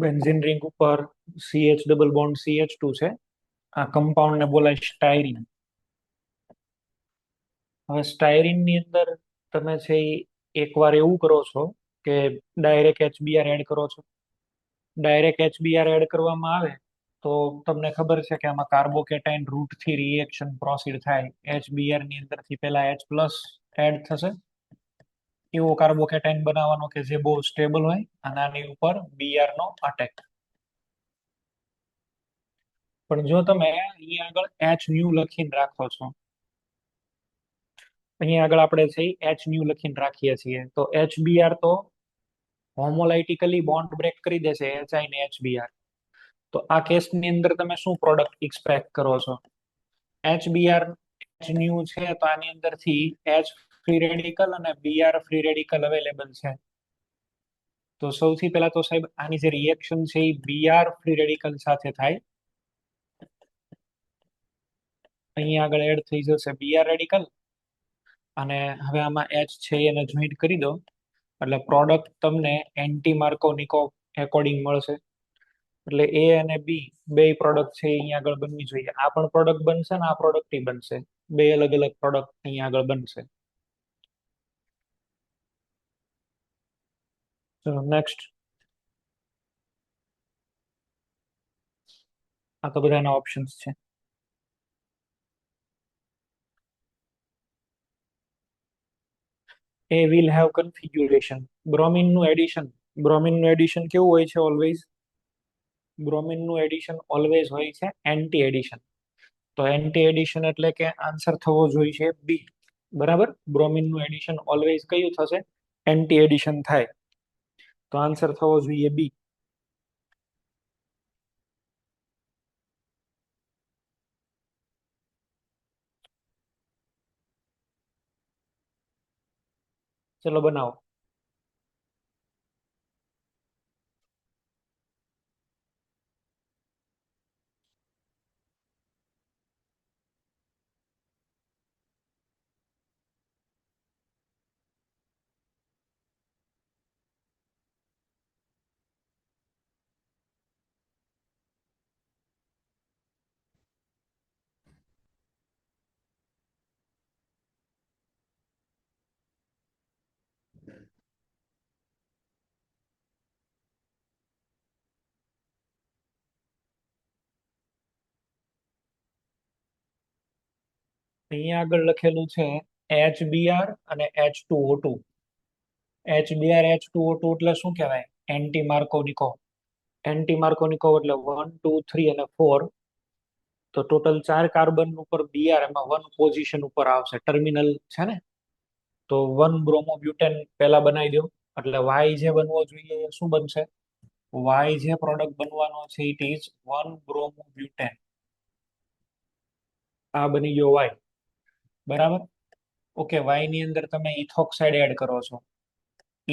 Benzene ring ઉપર CH double bond CH2 છે. આ કમ્પાઉન્ડ ને બોલાય સ્ટાયરીન. હવે સ્ટાયરીન ની અંદર તમે છે એકવાર એવું કરો છો કે ડાયરેક્ટ HBr એડ કરો છો. ડાયરેક્ટ HBr એડ કરવામાં આવે તો તમને ખબર છે કે આમાં કાર્બોકેટાઇન રૂટ થી રિએક્શન પ્રોસીડ થાય. HBr ની અંદર થી પેલા H+ એડ થશે. એવો કાર્બોકેટાઇન બનાવવાનો કે જે બહુ સ્ટેબલ હોય અને આની ઉપર Br નો અટેક. પણ જો તમે અહીંયા આગળ H લખીને રાખો છો, અહીંયા આગળ આપણે છે H લખીને રાખીએ છીએ, તો HBr તો હોમોલાઇટિકલી બોન્ડ બ્રેક કરી દેશે HI ને HBr. તો આ કેસની અંદર તમે શું પ્રોડક્ટ એક્સપેક્ટ કરો છો? HBr H છે તો આની અંદરથી H ફ્રી રેડિકલ અને Br ફ્રી રેડિકલ અવેલેબલ છે. તો સૌથી પહેલા તો સાહેબ આની જે રિએક્શન છે એ Br ફ્રી રેડિકલ સાથે થાય. અહીંયા આગળ એડ થઈ જશે Br રેડિકલ અને હવે આમાં H છે એને જોઈન્ટ કરી દો એટલે પ્રોડક્ટ તમને એન્ટી માર્કોનિકો એકોર્ડિંગ મળશે. એટલે A અને B બે પ્રોડક્ટ છે અહીંયા આગળ બનવી જોઈએ. આ પણ પ્રોડક્ટ બનશે ને આ પ્રોડક્ટ બનશે. બે અલગ અલગ પ્રોડક્ટ અહીંયા આગળ બનશે. ચલો નેક્સ્ટ. આ તો બધાના ઓપ્શન્સ છે. A will have configuration. બ્રોમિનનું એડિશન કેવું હોય છે ઓલવેઝ? બ્રોમિનનું એડિશન ઓલવેઝ હોય છે એન્ટી એડિશન. તો એન્ટી એડિશન એટલે કે આન્સર થવો જોઈએ B. બરાબર? બ્રોમિનનું એડિશન ઓલવેઝ કયું થશે? એન્ટી એડિશન થાય. તો આન્સર થવો જોઈએ B. ચલો બનાવો. અહીંયા આગળ લખેલું છે HBr અને H2O2. HBr H2O2 એટલે શું કહેવાય? એન્ટી માર્કોનિકો. એન્ટી માર્કોનિકો એટલે 1 2 3 અને 4. તો ટોટલ 4 કાર્બન ઉપર Br એમાં 1 પોઝિશન ઉપર આવશે. ટર્મિનલ છે ને, તો 1 બ્રોમોબ્યુટેન પહેલા બનાવી દો એટલે Y જે બનવો જોઈએ એ શું બનશે? Y જે પ્રોડક્ટ બનવાનો છે ઇટ ઇઝ 1 બ્રોમોબ્યુટેન. આ બની ગયો Y. બરાબર? ઓકે, Y ની અંદર તમે ઇથોક્સાઇડ એડ કરો છો.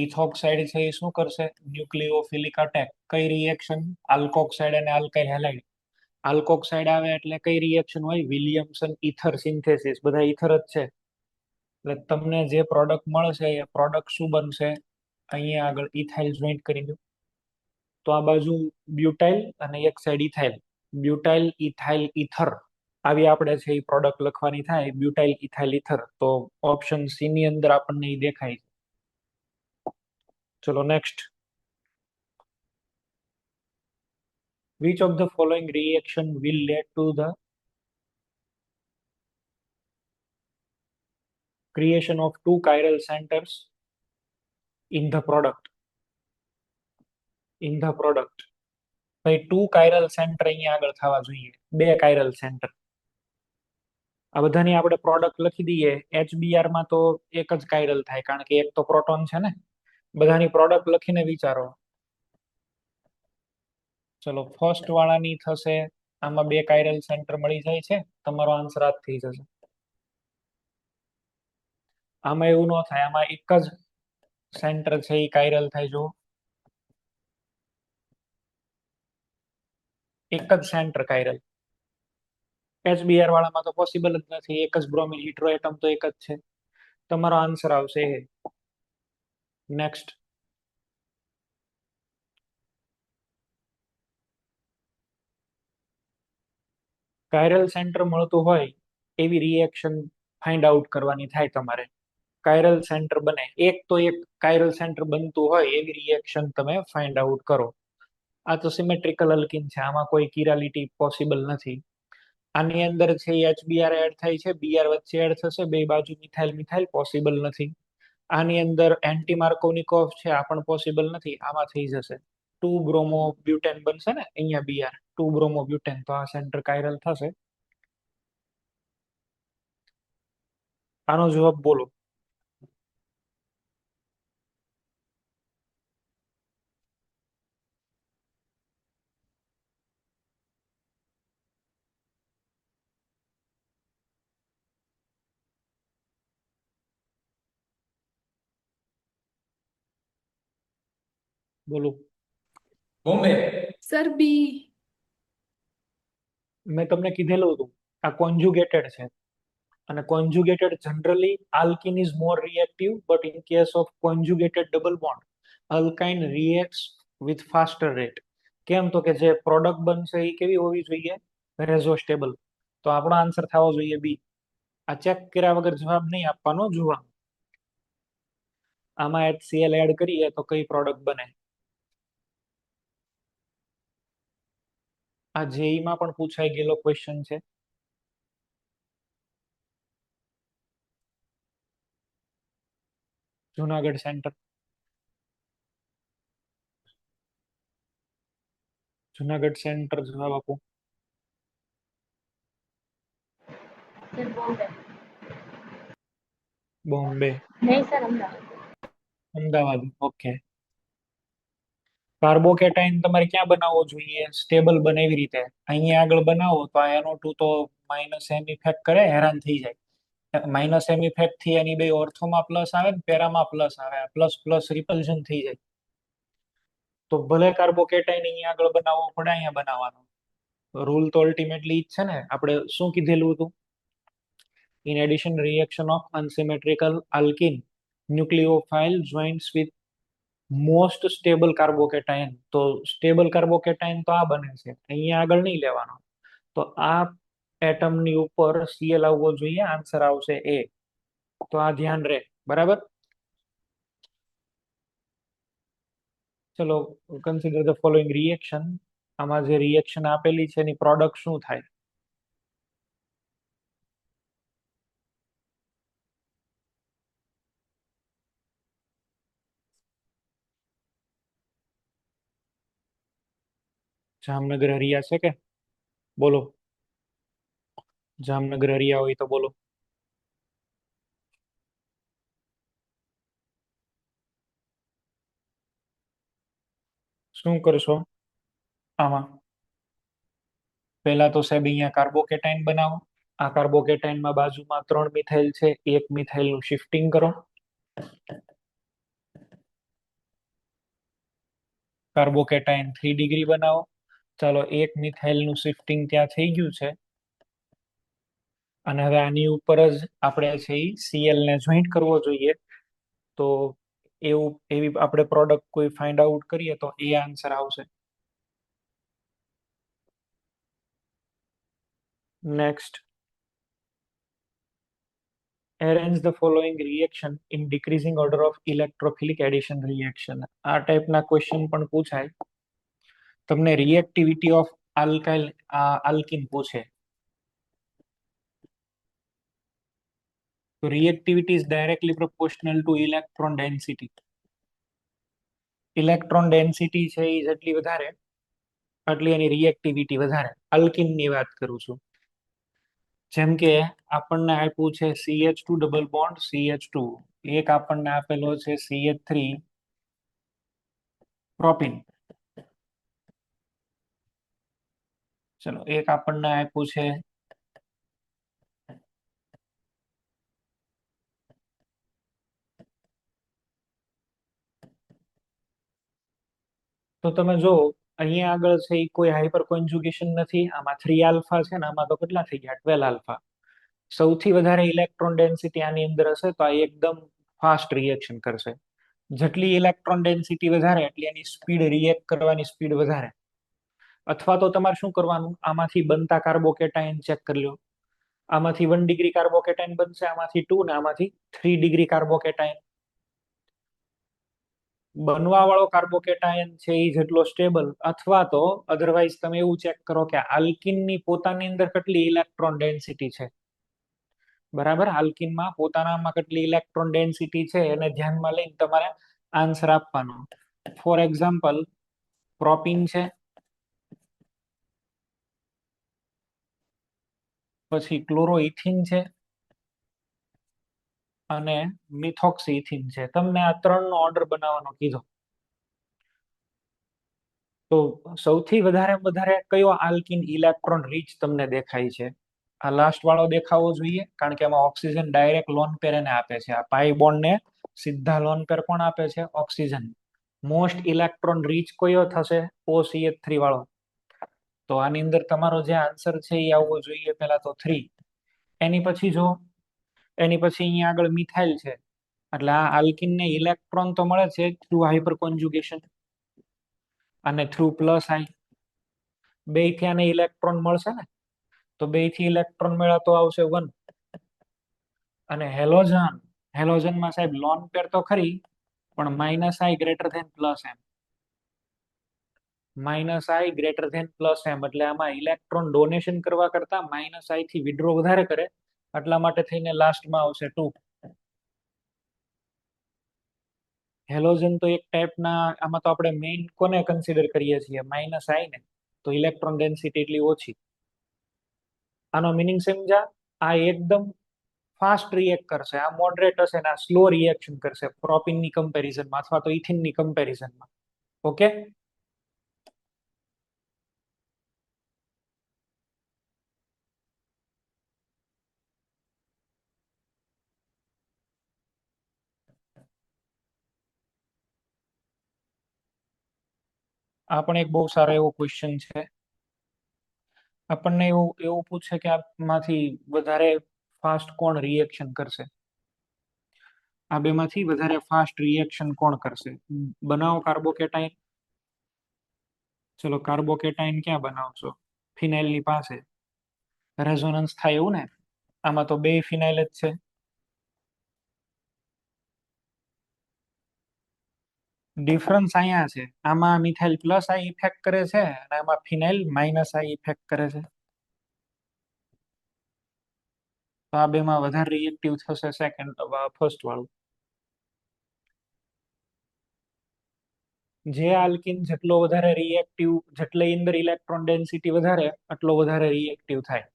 ઇથોક્સાઇડ છે એ શું કરશે? Nucleophilic attack. કઈ રિએક્શન? આલ્કોક્સાઇડ અને આલ્કાઇલ હેલાઇડ. આલ્કોક્સાઇડ આવે એટલે કઈ રિએક્શન હોય? Williamson ether synthesis. બધા ઈથર જ છે. એટલે તમને જે પ્રોડક્ટ મળશે એ પ્રોડક્ટ શું બનશે? અહીંયા આગળ ઇથાઇલ જોઈન્ટ કરી દો. તો આ બાજુ બ્યુટાઇલ અને એક side ethyl. Butyl ethyl ether આવી આપણે છે એ પ્રોડક્ટ લખવાની થાય. Butyl ethyl ether. તો ઓપ્શન સી ની અંદર આપણને એ દેખાય. ચલો next. Which of the following reaction will lead to the creation of two chiral centers in the product? In the product. ભાઈ 2 chiral center અહીંયા આગળ થવા જોઈએ. 2 chiral center. આ બધાની આપણે પ્રોડક્ટ લખી દઈએ. HBr માં તો એક જ chiral થાય કારણ કે એક તો પ્રોટોન છે ને. બધાની પ્રોડક્ટ લખીને વિચારો. ચલો ફર્સ્ટ વાળાની થશે. આમાં 2 chiral center મળી જાય છે. તમારો આન્સર આ થઈ જશે. આમાં એવું ન થાય. આમાં એક જ સેન્ટર છે એ chiral થાય. જો એક જ સેન્ટર chiral. HBr વાળામાં તો પોસિબલ જ નથી. એક જ બ્રોમિન હિટ્રોએટમ તો એક જ છે. તમારો આન્સર આવશે નેક્સ્ટ. કાયરલ સેન્ટર મળતું હોય એવી રિએક્શન ફાઇન્ડ આઉટ કરવાની થાય તમારે. કાયરલ સેન્ટર બને, એક તો એક કાયરલ સેન્ટર બનતું હોય એવી રિએક્શન તમે ફાઇન્ડ આઉટ કરો. આ તો સિમેટ્રિકલ અલ્કીન છે, આમાં કોઈ કિરાલિટી પોસિબલ નથી. આની અંદર છે HBr એડ થાય છે, બીઆર વચ્ચે એડ થશે, બે બાજુ મિથાઇલ મિથાઇલ પોસિબલ નથી. આની અંદર એન્ટી માર્કોનિકોવ છે, આ પણ પોસિબલ નથી, આમાં થઈ જશે. 2 બ્રોમો બ્યુટેન બનશે ને અહીંયા બીઆર, 2 બ્રોમો બ્યુટેન, તો આ સેન્ટર કાયરલ થશે. આનો જવાબ બોલો. બોલો. બોમ્બે. Sir B. મેં તમને કીધેલું હતું આ કોન્જુગેટેડ છે, અને conjugated generally alkene is more reactive, but in case of conjugated double bond alkyne reacts with faster rate. કેમ તો કે જે પ્રોડક્ટ બનશે એ કેવી હોવી જોઈએ, રેઝો સ્ટેબલ. તો આપણો આન્સર થવો જોઈએ બી. આ ચેક કર્યા વગર જવાબ નહીં આપવાનો, જોવા. આમાં HCl એડ કરીએ તો કઈ પ્રોડક્ટ બને. આ જેઈ માં પણ પૂછાઈ ગયેલો ક્વેશ્ચન છે. જુનાગઢ સેન્ટર. જુનાગઢ સેન્ટર જવાબ આપો. સર બોમ્બે. બોમ્બે. નહીં સર અમદાવાદ. અમદાવાદ. ઓકે. કાર્બોકેટાઇન તમારે ક્યાં બનાવવો જોઈએ, સ્ટેબલ બને એવી રીતે. અહીંયા આગળ બનાવો તો આ NO2 તો માઇનસ એમ ઇફેક્ટ કરે, હેરાન થઈ જાય. માઇનસ એમ ઇફેક્ટ થી એની બે ઓર્થોમાં પ્લસ આવે ને પેરામાં પ્લસ આવે, પ્લસ પ્લસ રિપલ્શન થઈ જાય. તો ભલે કાર્બોકેટાઇન અહીંયા આગળ બનાવવો પડે, અહીંયા બનાવવાનો. રૂલ તો અલ્ટિમેટલી જ છે ને, આપણે શું કીધેલું હતું? In addition, reaction of unsymmetrical alkene nucleophile joints with most stable કાર્બોકેટાઇન. તો સ્ટેબલ કાર્બોકેટાઇન તો આ બને છે, અહીંયા આગળ નહીં લેવાનો. તો આ એટમની ઉપર Cl આવવો જોઈએ, આન્સર આવશે એ. તો આ ધ્યાન રહે, બરાબર. ચલો, કન્સિડર ધ ફોલોઈંગ રિએક્શન. આમાં જે રિએક્શન આપેલી છે એની પ્રોડક્ટ શું થાય? જામનગર હરિયા છે કે? બોલો. જામનગર હરિયા હોય તો બોલો. શું કરશો આમાં? પહેલા તો સાહેબ અહીંયા કાર્બોકેટાઇન બનાવો. આ કાર્બોકેટાઇનમાં બાજુમાં 3 મિથાઇલ છે, એક મિથાઇલ નું શિફ્ટિંગ કરો. કાર્બોકેટાઇન 3 ડિગ્રી બનાવો. ચાલો, એક મિથાઇલ નું શિફ્ટિંગ ત્યાં થઈ ગયું છે. અને હવે આની ઉપર જ આપણે છે ઈ Cl ને જોઈન્ટ કરવો જોઈએ. તો એવી આપણે પ્રોડક્ટ કોઈ ફાઇન્ડ આઉટ કરીએ તો એ આન્સર આવશે. Next. Arrange the following reaction in decreasing order of electrophilic addition reaction. આ ટાઈપના ક્વેશ્ચન પણ પૂછાય. તમને રિએક્ટિવિટી ઓફ આલ્કાઇલ આલ્કીન પૂછે. તો reactivity is directly proportional to electron density. Electron density છે એ જેટલી વધારે એટલી એની રિએક્ટિવિટી વધારે. આલ્કીનની વાત કરું છું. જેમ કે આપણને આપ્યું છે CH2 ડબલ બોન્ડ CH2, એક આપણને આપેલો છે CH3 પ્રોપીન. ચલો, એક આપણને આપ્યું છે તો તમે જો અહીંયા આગળ છે એ કોઈ હાઇપર કોન્જુગેશન નથી. આમાં 3 આલ્ફા છે ને, આમાં તો કેટલા થઈ ગયા, 12 આલ્ફા. સૌથી વધારે ઇલેક્ટ્રોન ડેન્સિટી આની અંદર હશે તો આ એકદમ ફાસ્ટ રિએક્શન કરશે. જેટલી ઇલેક્ટ્રોન ડેન્સિટી વધારે એટલી એની સ્પીડ, રિએક્ટ કરવાની સ્પીડ વધારે. અથવા તો તમારે શું કરવાનું, આમાંથી બનતા કાર્બોકેટાયન ચેક કરી લો. આમાંથી 1 ડિગ્રી કાર્બોકેટાયન બનશે, આમાંથી 2 ને આમાંથી 3 ડિગ્રી કાર્બોકેટાયન. બનવા વાળો કાર્બોકેટાયન છે એ જેટલો સ્ટેબલ, અથવા તો અધરવાઇઝ તમે એવું ચેક કરો કે આલ્કિનની પોતાની અંદર કેટલી ઇલેક્ટ્રોન ડેન્સિટી છે. બરાબર, આલ્કિનમાં પોતાનામાં કેટલી ઇલેક્ટ્રોન ડેન્સિટી છે એને ધ્યાનમાં લઈને તમારે આન્સર આપવાનો. ફોર એક્ઝામ્પલ, પ્રોપીન છે, પછી ક્લોરોઇથિન છે અને મિથોક્સીઇથિન છે. તમને આ ત્રણનો ઓર્ડર બનાવવાનો કીધો. તો સૌથી વધારે કયો આલ્કિન ઇલેક્ટ્રોન રીચ તમને દેખાય છે? આ લાસ્ટ વાળો દેખાવો જોઈએ, કારણ કે એમાં ઓક્સિજન ડાયરેક્ટ લોન પેર એને આપે છે. આ પાઈ બોન્ડ ને સીધા લોન પેર કોણ આપે છે? ઓક્સિજન. મોસ્ટ ઇલેક્ટ્રોન રીચ કયો થશે? OCH3 વાળો. તો આની અંદર તમારો જે આન્સર છે એ આવવો જોઈએ પેલા તો 3. એની પછી જો, એની પછી અહીંયા આગળ મિથાઇલ છે, એટલે આ આલ્કિન ને ઇલેક્ટ્રોન તો મળે છે થ્રુ હાઇપર કોન્જુગેશન અને થ્રુ પ્લસ આઈ. બે થી આને ઇલેક્ટ્રોન મળશે ને, તો બે થી ઇલેક્ટ્રોન મેળવતો આવશે 1. અને હેલોજન, હેલોજનમાં સાહેબ લોન પેર તો ખરી, પણ -I greater than +M. -I greater than +M, એટલે આમાં ઇલેક્ટ્રોન ડોનેશન કરવા કરતા -I થી વિડ્રો વધારે કરે, એટલા માટે થઈને લાસ્ટમાં આવશે 2. હેલોજન તો એક ટાઈપના, આમાં તો આપણે મેઇન કોને કન્સિડર કરીએ છીએ? -I ને. તો ઇલેક્ટ્રોન ડેન્સિટી એટલી ઓછી. આનો મિનિંગ સમજા? આ એકદમ ફાસ્ટ રિએક્ટ કરશે, આ મોડરેટ હશે ને આ સ્લો રિએક્શન કરશે પ્રોપીનની કમ્પેરિઝનમાં અથવા તો ઇથિનની કમ્પેરિઝનમાં. ઓકે, આ પણ એક બહુ સારો એવો ક્વેશ્ચન છે. આપણને એવું એવું પૂછે કે આમાંથી વધારે ફાસ્ટ કોણ રિએક્શન કરશે? આ બેમાંથી વધારે ફાસ્ટ રિએક્શન કોણ કરશે? બનાવો કાર્બોકેટાયન. ચલો, કાર્બોકેટાયન ક્યાં બનાવશો? ફિનાઇલની પાસે. રેઝોનન્સ થાય એવું ને? આમાં તો બે ફિનાઇલ જ છે. ડિફરન્સ અહીંયા છે, આમાં મિથાઇલ +I ઇફેક્ટ કરે છે અને આમાં ફિનાઇલ -I ઇફેક્ટ કરે છે. તો આ બેમાં વધારે રિએક્ટિવ થશે ફર્સ્ટ વાળું. જે આલ્કિન જેટલો વધારે રિએક્ટિવ, જેટલી અંદર ઇલેક્ટ્રોન ડેન્સિટી વધારે, એટલો વધારે રિએક્ટિવ થાય.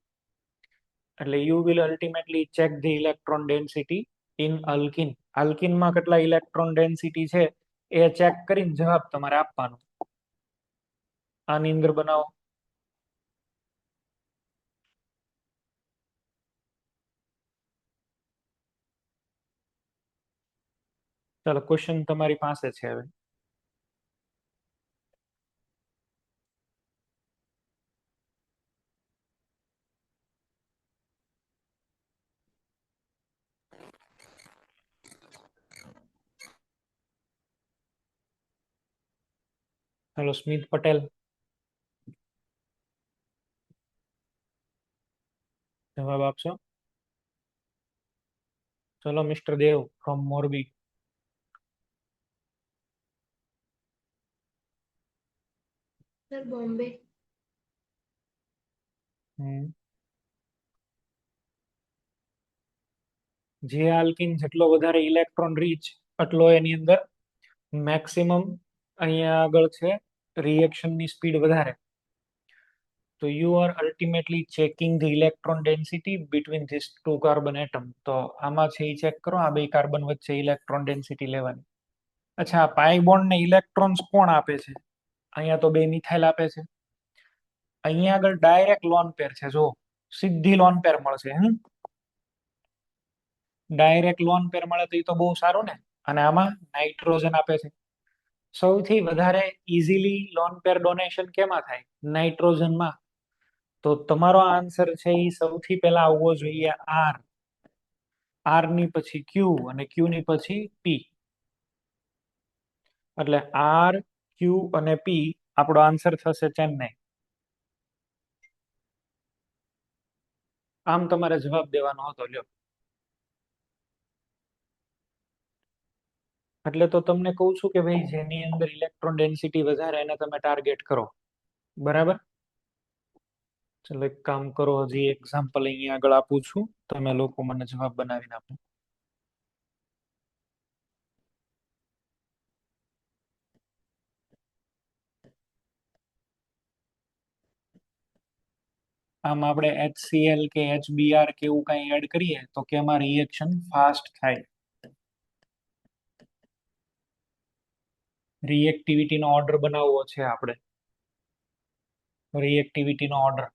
એટલે you will ultimately check the electron density in alkene. આલ્કિનમાં કેટલા ઇલેક્ટ્રોન ડેન્સિટી છે એ ચેક કરીને જવાબ તમારે આપવાનો. આની અંદર બનાવો. ચાલો, ક્વેશ્ચન તમારી પાસે છે હવે. હેલો, સ્મિત પટેલ, જવાબ આપશો? ચલો, mister Dev from Morbi. Sir, Bombay. જે આલ્કિન જેટલો વધારે ઇલેક્ટ્રોન રીચ, એટલો એની અંદર મેક્સિમમ અહીંયા આગળ છે રિએક્શનની સ્પીડ વધારે. તો you are ultimately checking the electron density between this 2 carbon atom. તો આમાં છે એ ચેક કરો, આ બે કાર્બન વચ્ચે ઇલેક્ટ્રોન ડેન્સિટી લેવાની. અચ્છા, પાઈ બોન્ડ ને ઇલેક્ટ્રોન્સ કોણ આપે છે? અહીંયા તો બે મિથાઇલ આપે છે. અહીંયા આગળ ડાયરેક્ટ લોન પેર છે, જો સીધી લોન પેર મળશે. ડાયરેક્ટ લોન પેર મળે તો એ તો બહુ સારું ને. અને આમાં નાઇટ્રોજન આપે છે. સૌથી વધારે ઇઝીલી લોન પેર ડોનેશન કેમાં થાય? નાઇટ્રોજનમાં. તો તમારો આન્સર છે એ સૌથી પહેલા આવવો જોઈએ આર. આર ની પછી ક્યુ અને ક્યુ ની પછી પી. એટલે આર, ક્યુ અને પી આપણો આન્સર થશે ચેન્નઈ. આમ તમારે જવાબ દેવાનો હતો, લ્યો. એટલે તો તમને કહું છું કે ભાઈ જેની અંદર ઇલેક્ટ્રોન ડેન્સિટી વધારે એને તમે ટાર્ગેટ કરો. બરાબર. ચલો એક કામ કરો, હજી એક્ઝામ્પલ અહીંયા આગળ આપું છું, તમે લોકો મને જવાબ બનાવીને આપો. આમ આપણે HCl કે HBr કે એવું કઈ એડ કરીએ તો કે એમાં રિએક્શન ફાસ્ટ થાય. રિએક્ટિવિટી નો ઓર્ડર બનાવવો છે આપણે. રિએક્ટિવિટી નો ઓર્ડર.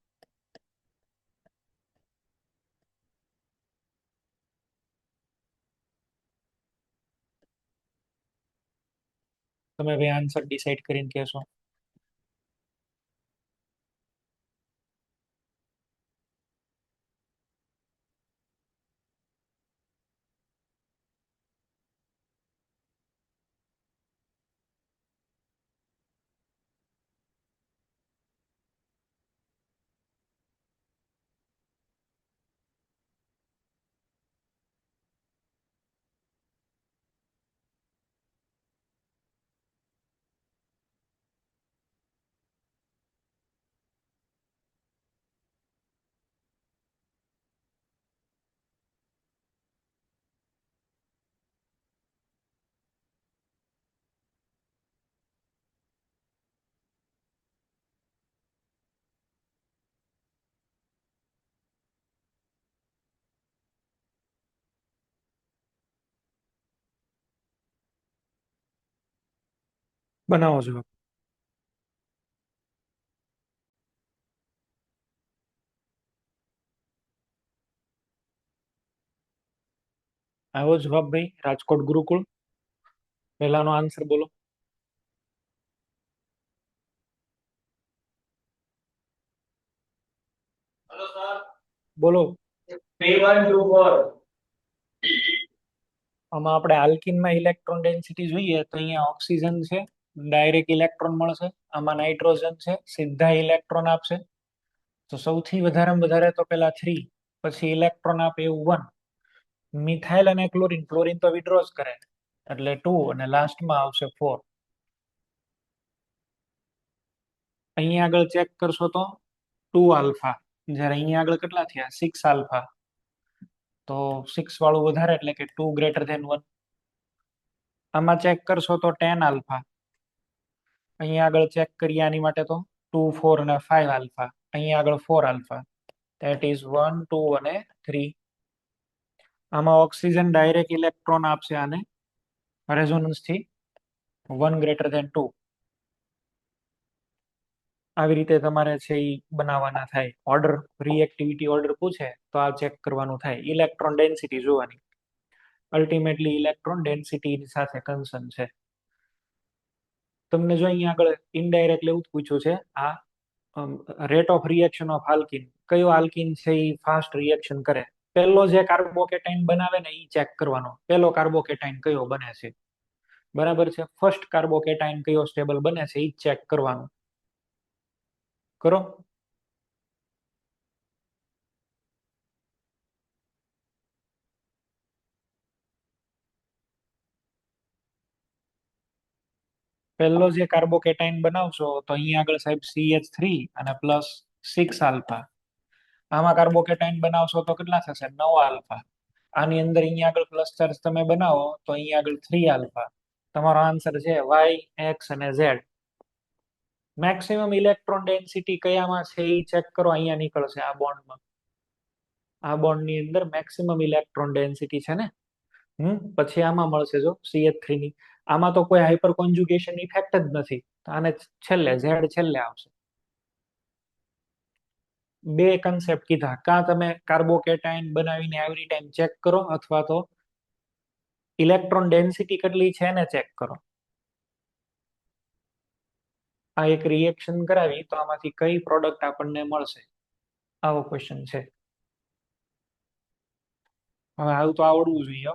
તમે ભાઈ આન્સર ડિસાઈડ કરીને કહેશો. બનાવો જવાબ. આવો જવાબ ભાઈ, રાજકોટ ગુરુકુળ. પહેલાનો આન્સર બોલો. બોલો. 3124. આમાં આપણે આલ્કિનમાં ઇલેક્ટ્રોન ડેન્સિટી જોઈએ તો અહીંયા ઓક્સિજન છે, ડાયરેક્ટ ઇલેક્ટ્રોન મળશે. આમાં નાઇટ્રોજન છે, સીધા ઇલેક્ટ્રોન આપશે. તો સૌથી વધારેમાં વધારે તો પેલા 3, પછી ઇલેક્ટ્રોન આપે એવું 1. મિથાઇલ અને ક્લોરીન, ક્લોરીન તો વિડ્રો જ કરે એટલે 2, અને લાસ્ટમાં આવશે 4. અહીંયા આગળ ચેક કરશો તો 2 આલ્ફા, જ્યારે અહીંયા આગળ કેટલા થયા 6 આલ્ફા. તો 6 વાળું વધારે એટલે કે 2 ગ્રેટર ધેન 1. આમાં ચેક કરશો તો 10 આલ્ફા. અહીંયા આગળ ચેક કરીએ આની માટે તો 2, 4 અને 5 આલ્ફા. અહીંયા આગળ 4 આલ્ફા. ધેટ ઇઝ 1, 2 અને 3. આમાં ઓક્સિજન ડાયરેક્ટ ઇલેક્ટ્રોન આપશે આને રેઝોનન્સ થી 1 ગ્રેટર ધેન 2. આવી રીતે તમારે છે એ બનાવવાના થાય ઓર્ડર. રિએક્ટિવિટી ઓર્ડર પૂછે તો આ ચેક કરવાનું થાય, ઇલેક્ટ્રોન ડેન્સિટી જોવાની. અલ્ટિમેટલી ઇલેક્ટ્રોન ડેન્સિટી સાથે કન્સર્ન છે. તમને જો અહીંયા આગળ ઇનડાયરેક્ટલી એવું પૂછ્યું છે, આ rate of reaction of alkyne, કયો આલ્કિન છે એ ફાસ્ટ રિએક્શન કરે. પહેલો જે કાર્બોકેટાઇન બનાવે ને એ ચેક કરવાનો, પહેલો કાર્બોકેટાઇન કયો બને છે. બરાબર છે. ફર્સ્ટ કાર્બોકેટાઇન કયો સ્ટેબલ બને છે એ ચેક કરવાનું. કરો. પહેલો જે કાર્બોકેટાઇન બનાવશો તો અહીંયા આગળ સાહેબ CH3 અને પ્લસ 6 આલ્ફા. આમાં કાર્બોકેટાઇન બનાવશો તો કેટલા થશે 9 આલ્ફા. આની અંદર અહીંયા આગળ પ્લસ ચાર્જ તમે બનાવો તો અહીંયા આગળ 3 આલ્ફા. તમારો આન્સર છે Y, X અને Z. મેક્સિમમ ઇલેક્ટ્રોન ડેન્સિટી કયામાં છે એ ચેક કરો, અહીંયા નીકળશે આ બોન્ડમાં. આ બોન્ડ ની અંદર મેક્સિમમ ઇલેક્ટ્રોન ડેન્સિટી છે ને. પછી આમાં મળશે જો CH3 ની. આમાં તો કોઈ હાઇપર કોન્જુગેશન ઇફેક્ટ જ નથી, તો આને છેલ્લે Z છેલ્લે આવશે. બે કન્સેપ્ટ કીધા, કાં તમે કાર્બોકેટાઇન બનાવીને એવરી ટાઈમ ચેક કરો, અથવા તો ઇલેક્ટ્રોન ડેન્સિટી કેટલી છે એને ચેક કરો. આ એક રિએક્શન કરાવી તો આમાંથી કઈ પ્રોડક્ટ આપણને મળશે, આવો ક્વેશ્ચન છે. હવે આવું તો આવડવું જોઈએ.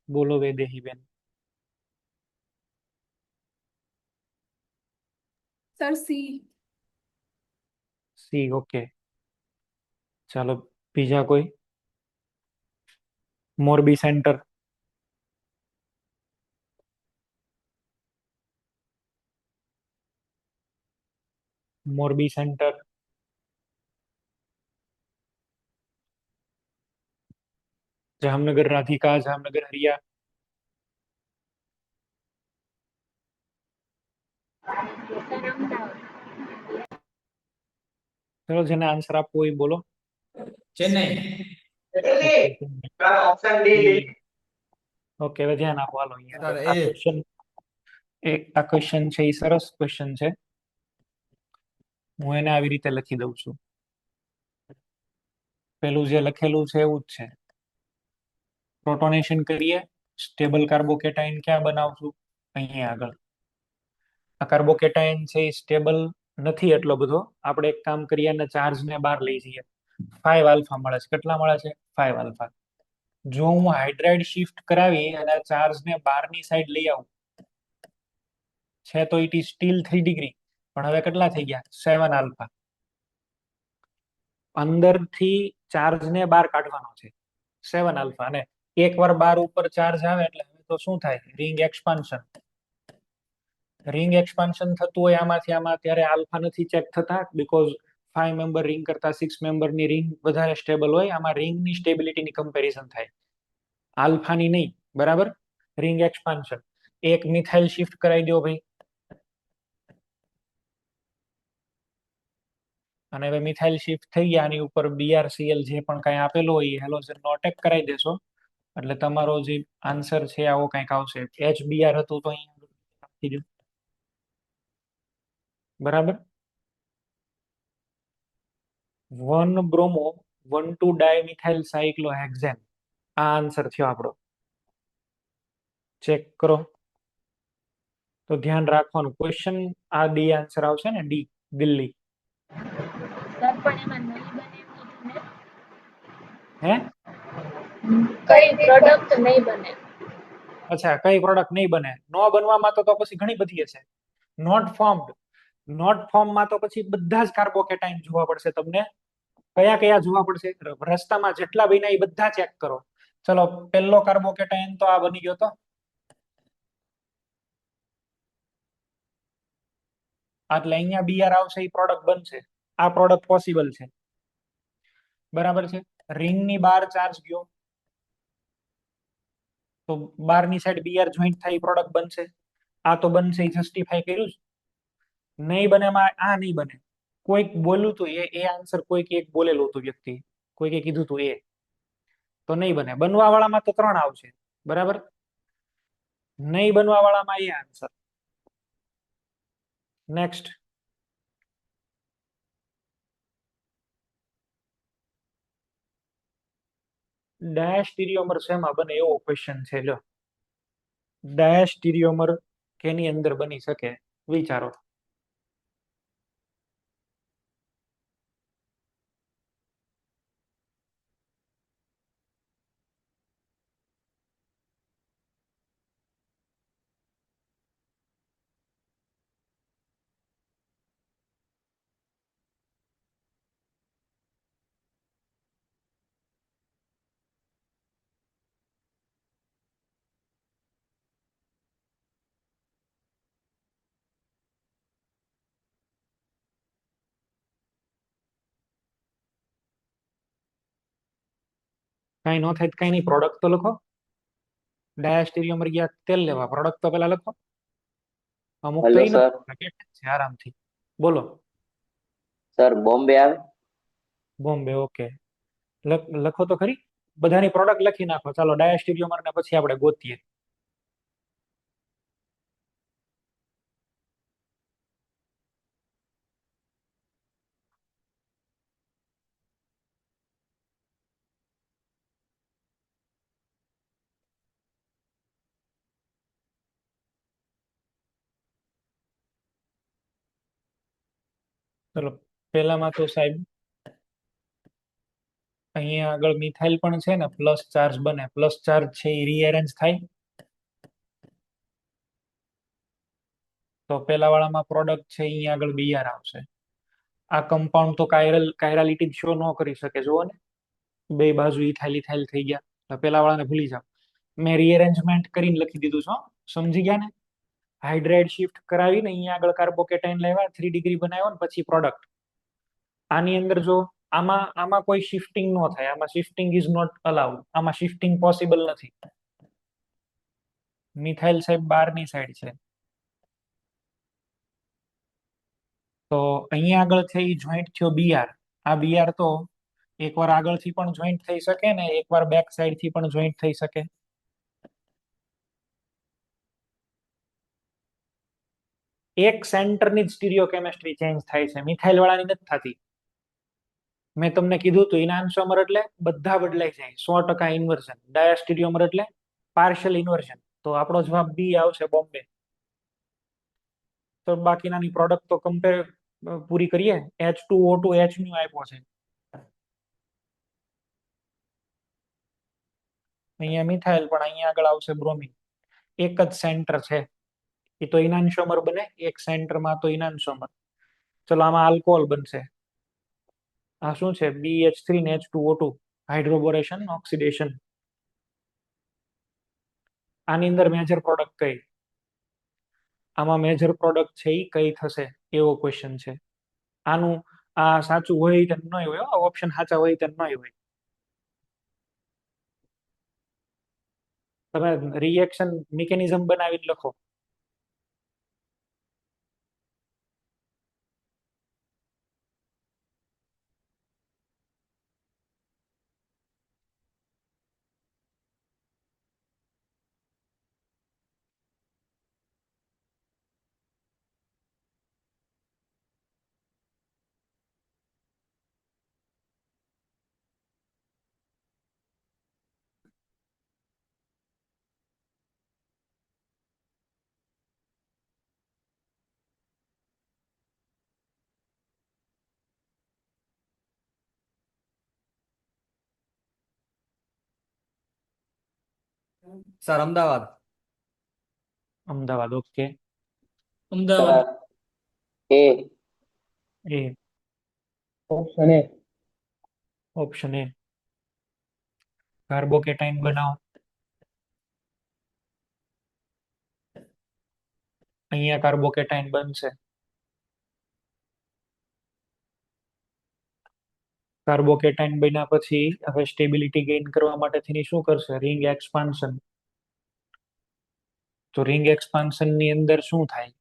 બોલો વૈદેહી બેન. Sir C. સી. ઓકે, ચાલો બીજા કોઈ? Morbi centre. Morbi centre. Jamnagar Radhika, Jamnagar Hariya. Sir Ahmedabad. ચલો જેને આન્સર આપવો હોય એ બોલો. Chennai. Okay, option D. Okay, હવે ધ્યાન આપો. હાલો સર અહીંયા એ. આ ક્વેશ્ચન, આ ક્વેશ્ચન છે એ સરસ ક્વેશ્ચન છે. હું એને આવી રીતે લખી દઉં છું. પેલું જે લખેલું છે એવું જ છે. પ્રોટોનેશન કરીએ, સ્ટેબલ કાર્બોકેટાઇન ક્યાં બનાવશું? અહીંયા આગળ. આ કાર્બોકેટાઇન છે એ સ્ટેબલ નથી એટલો બધો. આપણે એક કામ કરીએ અને ચાર્જને બહાર લઈ જઈએ. 5 આલ્ફા મળે છે. કેટલા મળે છે? 5 આલ્ફા. જો હું હાઇડ્રાઇડ શિફ્ટ કરાવી અને ચાર્જને બહારની સાઈડ લઈ આવું છે તો ઇટ ઇઝ સ્ટીલ 3 ડિગ્રી, પણ હવે કેટલા થઈ ગયા? 7 આલ્ફા. અંદરથી ચાર્જને બહાર કાઢવાનો છે 7 આલ્ફા, અને એકવાર બાર ઉપર ચાર્જ આવે એટલે હવે તો શું થાય? Ring expansion. રિંગ એક્સપાન્શન થતું હોય આમાંથી આમાં, ત્યારે આલ્ફા નથી ચેક થતા, બીકોઝ 5 મેમ્બર રિંગ કરતા 6 મેમ્બરની રિંગ વધારે સ્ટેબલ હોય. આમાં રિંગની સ્ટેબિલિટીની કમ્પેરિઝન થાય, આલ્ફાની નહીં. બરાબર? Ring expansion. એક મિથાઇલ શિફ્ટ કરાવી દો ભાઈ. અને હવે મિથાઇલ શિફ્ટ થઈ ગયા, આની ઉપર BrCl જે પણ કઈ આપેલું હોય એ હેલોજનનો અટેક કરાવી દેશો એટલે તમારો જે આન્સર છે આવો કંઈક આવશે. HBr હતું તો અહીંયા આપી દો. બરાબર? 1 બ્રોમો 1,2 ડાયમિથાઇલ સાયક્લોહેક્ઝેન. આ આન્સર થયો આપણો. ચેક કરો. તો ધ્યાન રાખવાનું, ક્વેશ્ચન આ ડી આન્સર આવશે ને, ડી, દિલ્હી. સર પણ એમાં નહીં બને એમ કીધું ને. હે? કઈ પ્રોડક્ટ નહીં બને? અચ્છા, કઈ પ્રોડક્ટ નહીં બને? નો બનવામાં તો પછી ઘણી બધી હશે. Not formed. નોટ ફોર્મમાં તો પછી બધા જ કાર્બોકેટાઇન જોવા પડશે તમને. કયા કયા જોવા પડશે? રસ્તામાં જેટલા બન્યા એ બધા ચેક કરો. ચલો, પહેલો કાર્બોકેટાઇન તો આ બની ગયો. તો એટલે અહીંયા બીઆર આવશે, એ પ્રોડક્ટ બનશે. આ પ્રોડક્ટ પોસિબલ છે. બરાબર છે? રિંગની બહાર ચાર્જ ગયો તો બહારની સાઈડ બીઆર જોઈન્ટ થાય, પ્રોડક્ટ બનશે. આ તો બનશે, એ જસ્ટિફાઈ કર્યું જ. નહીં બને માં આ નહીં બને. કોઈક બોલ્યું હતું એ આન્સર કોઈક એક બોલેલું હતું વ્યક્તિ, કોઈકે કીધું હતું એ, તો નહીં બને. બનવા વાળામાં તો 3 આવશે. બરાબર? નહીં બનવા વાળામાં એ આન્સર. નેક્સ્ટ. ડાયાસ્ટીરિયોમર શેમાં બને એવો ક્વેશ્ચન છે. લો, ડાયાસ્ટીરિયોમર કેની અંદર બની શકે? વિચારો. કઈ નો થાય તો કઈ નહીં, પ્રોડક્ટ તો લખો. ડાયાસ્ટીરિયોમર ગયા તેલ લેવા, પ્રોડક્ટ તો પેલા લખો. અમુક તો હેલો ઈ સર. નથી છે આરામથી. બોલો. સર બોમ્બે આવે. બોમ્બે. ઓકે, લખો તો ખરી. બધાની પ્રોડક્ટ લખી નાખો. ચાલો, ડાયાસ્ટીરિયોમર ને પછી આપણે ગોતીએ. ચલો, પેલામાં તો સાહેબ અહીંયા આગળ મિથાઇલ પણ છે ને, પ્લસ ચાર્જ બને. પ્લસ ચાર્જ છે એ રીએરેન્જ થાય. તો પેલા વાળામાં પ્રોડક્ટ છે અહીંયા આગળ બીઆર આવશે. આ કમ્પાઉન્ડ તો કાયરાલિટી શો ન કરી શકે. જુઓ ને, બે બાજુ ઇથાઇલ ઇથાઇલ થઈ ગયા. તો પેલા વાળાને ભૂલી જાઓ. મેં રીઅરેન્જમેન્ટ કરીને લખી દીધું છે હો. સમજી ગયા ને? હાઇડ્રાઇડ શિફ્ટ કરાવીને અહીંયા આગળ કાર્બોકેટાઇન લાવ્યા, 3 ડિગ્રી બનાવ્યો ને પછી પ્રોડક્ટ. આની અંદર જો આમાં કોઈ શિફ્ટિંગ ન થાય. આમાં શિફ્ટિંગ ઇઝ નોટ અલાઉડ. આમાં શિફ્ટિંગ પોસિબલ નથી. મિથાઇલ સાહેબ બહારની સાઈડ છે. તો અહીંયા આગળ છે એ જોઈન્ટ થયો બીઆર. આ બીઆર તો એકવાર આગળથી પણ જોઈન્ટ થઈ શકે ને એકવાર બેક સાઈડ થી પણ જોઈન્ટ થઈ શકે. એક સેન્ટરની જ સ્ટીરિયોકેમિસ્ટ્રી ચેન્જ થાય છે, મિથાઇલ વાળાની નથી થતી. મેં તમને કીધું હતું ઇનાન્સોમર એટલે બધા બદલાઈ જાય, 100% ઇન્વર્ઝન. ડાયાસ્ટીરિયોમર એટલે પાર્શિયલ ઇન્વર્ઝન. તો આપણો જવાબ બી આવશે, બોમ્બે. તો બાકીનાની પ્રોડક્ટ તો કમ્પેર પૂરી કરીએ. H2O2 H ન્યુ આપ્યો છે. અહીંયા મિથાઇલ પણ અહીંયા આગળ આવશે બ્રોમિન. એક જ સેન્ટર છે, એ તો ઇનાન્સોમર બને. એક સેન્ટરમાં તો ઇનાન્સોમર. ચલો આમાં આલ્કોહોલ બનશે. આ શું છે? BH3 ને H2O2, હાઇડ્રોબોરેશન ઓક્સિડેશન. આની અંદર મેજર પ્રોડક્ટ કઈ? આમાં મેજર પ્રોડક્ટ છે એ કઈ થશે એવો ક્વેશ્ચન છે. આનું આ સાચું હોય તેમ નહીં હોય, ઓપ્શન સાચા હોય તેમ નહીં હોય. તમે રિએક્શન મિકેનિઝમ બનાવી લખો. Sir Ahmedabad. Ahmedabad. Okay. Ahmedabad. A A option A. Option A. કાર્બોકેટાઇન બનાવો. અહીંયા કાર્બોકેટાઇન બનશે. કાર્બોકેટાઇન બન્યા પછી હવે સ્ટેબિલિટી ગેઇન કરવા માટે તેની શું કરશે? Ring expansion. તો રિંગ એક્સપાન્શન ની અંદર શું થાય?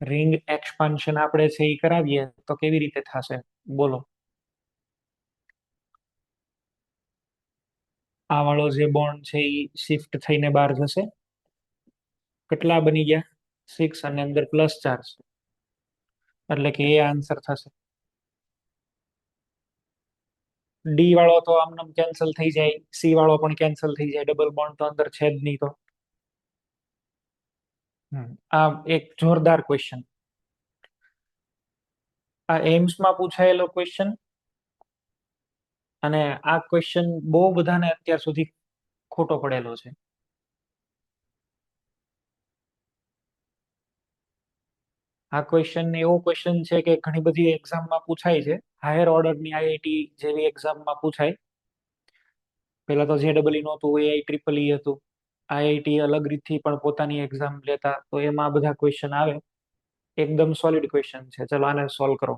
રિંગ એક્સપાન્શન આપણે છે એ કરાવીએ તો કેવી રીતે થશે? બોલો. આ વાળો જે બોન્ડ છે એ શિફ્ટ થઈને બહાર જશે. કેટલા બની ગયા? 6 અને અંદર પ્લસ ચાર્જ, એટલે કે એ આન્સર થશે. ડી વાળો તો આમનામ કેન્સલ થઈ જાય, સી વાળો પણ કેન્સલ થઈ જાય. ડબલ બોન્ડ તો અંદર છે જ નહીં. તો આ એક જોરદાર ક્વેશ્ચન. આ એમ્સમાં પૂછાયેલો ક્વેશ્ચન. અને આ ક્વેશ્ચન બહુ બધાને અત્યાર સુધી ખોટો પડેલો છે. આ ક્વેશ્ચન એવો ક્વેશ્ચન છે કે ઘણી બધી એક્ઝામમાં પૂછાય છે. હાયર ઓર્ડરની આઈઆઈટી જેવી એક્ઝામમાં પૂછાય. પેલા તો JEE નહોતું, AIEEE હતું. આઈઆઈટી અલગ રીતથી પણ પોતાની એક્ઝામ લેતા, તો એમાં બધા ક્વેશ્ચન આવે. એકદમ સોલિડ ક્વેશ્ચન છે. ચલો આને સોલ્વ કરો.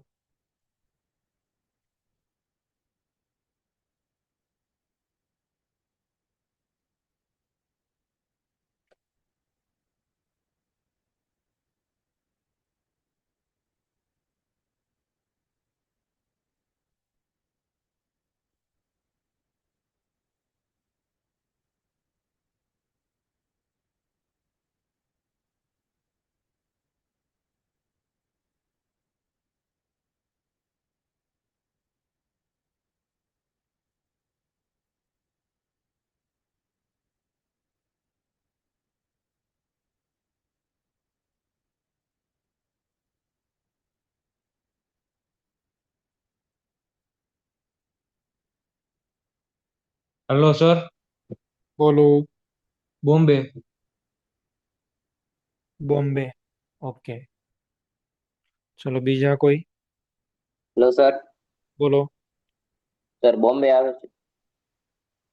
Hello sir. બોલો. બોમ્બે. બોમ્બે. ઓકે, ચલો બીજા કોઈ. Hello sir. બોલો. સર બોમ્બે આવે છે.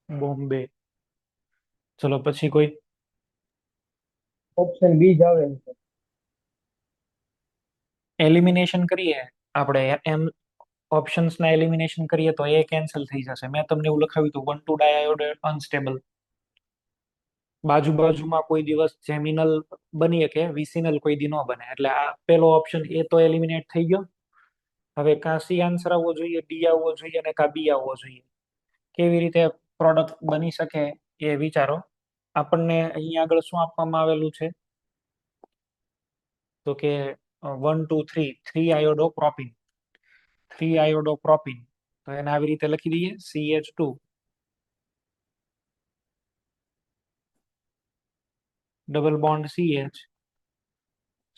બોમ્બે. ચલો પછી કોઈ. ઓપ્શન બી જ આવે છે. એલિમિનેશન કરીએ આપણે એમ, ઓપ્શન્સ ના એલિમિનેશન કરીએ તો એ કેન્સલ થઈ જશે. મેં તમને એવું લખાવ્યું હતું 1,2 ડાયોડ અનસ્ટેબલ. બાજુ બાજુમાં કોઈ દિવસ જેમિનલ બની શકે, વિસિનલ કોઈ દી ન બને, એટલે આ પેલો ઓપ્શન એ તો એલિમિનેટ થઈ ગયો. હવે કાં સી આન્સર આવવો જોઈએ, ડી આવવો જોઈએ અને કાં બી આવવો જોઈએ. કેવી રીતે પ્રોડક્ટ બની શકે એ વિચારો. આપણને અહીંયા આગળ શું આપવામાં આવેલું છે, તો કે 1 2 3 3 આયોડો પ્રોપિન. 3 આયોડો પ્રોપિન, તો એને આવી રીતે લખી દઈએ CH2 ડબલ બોન્ડ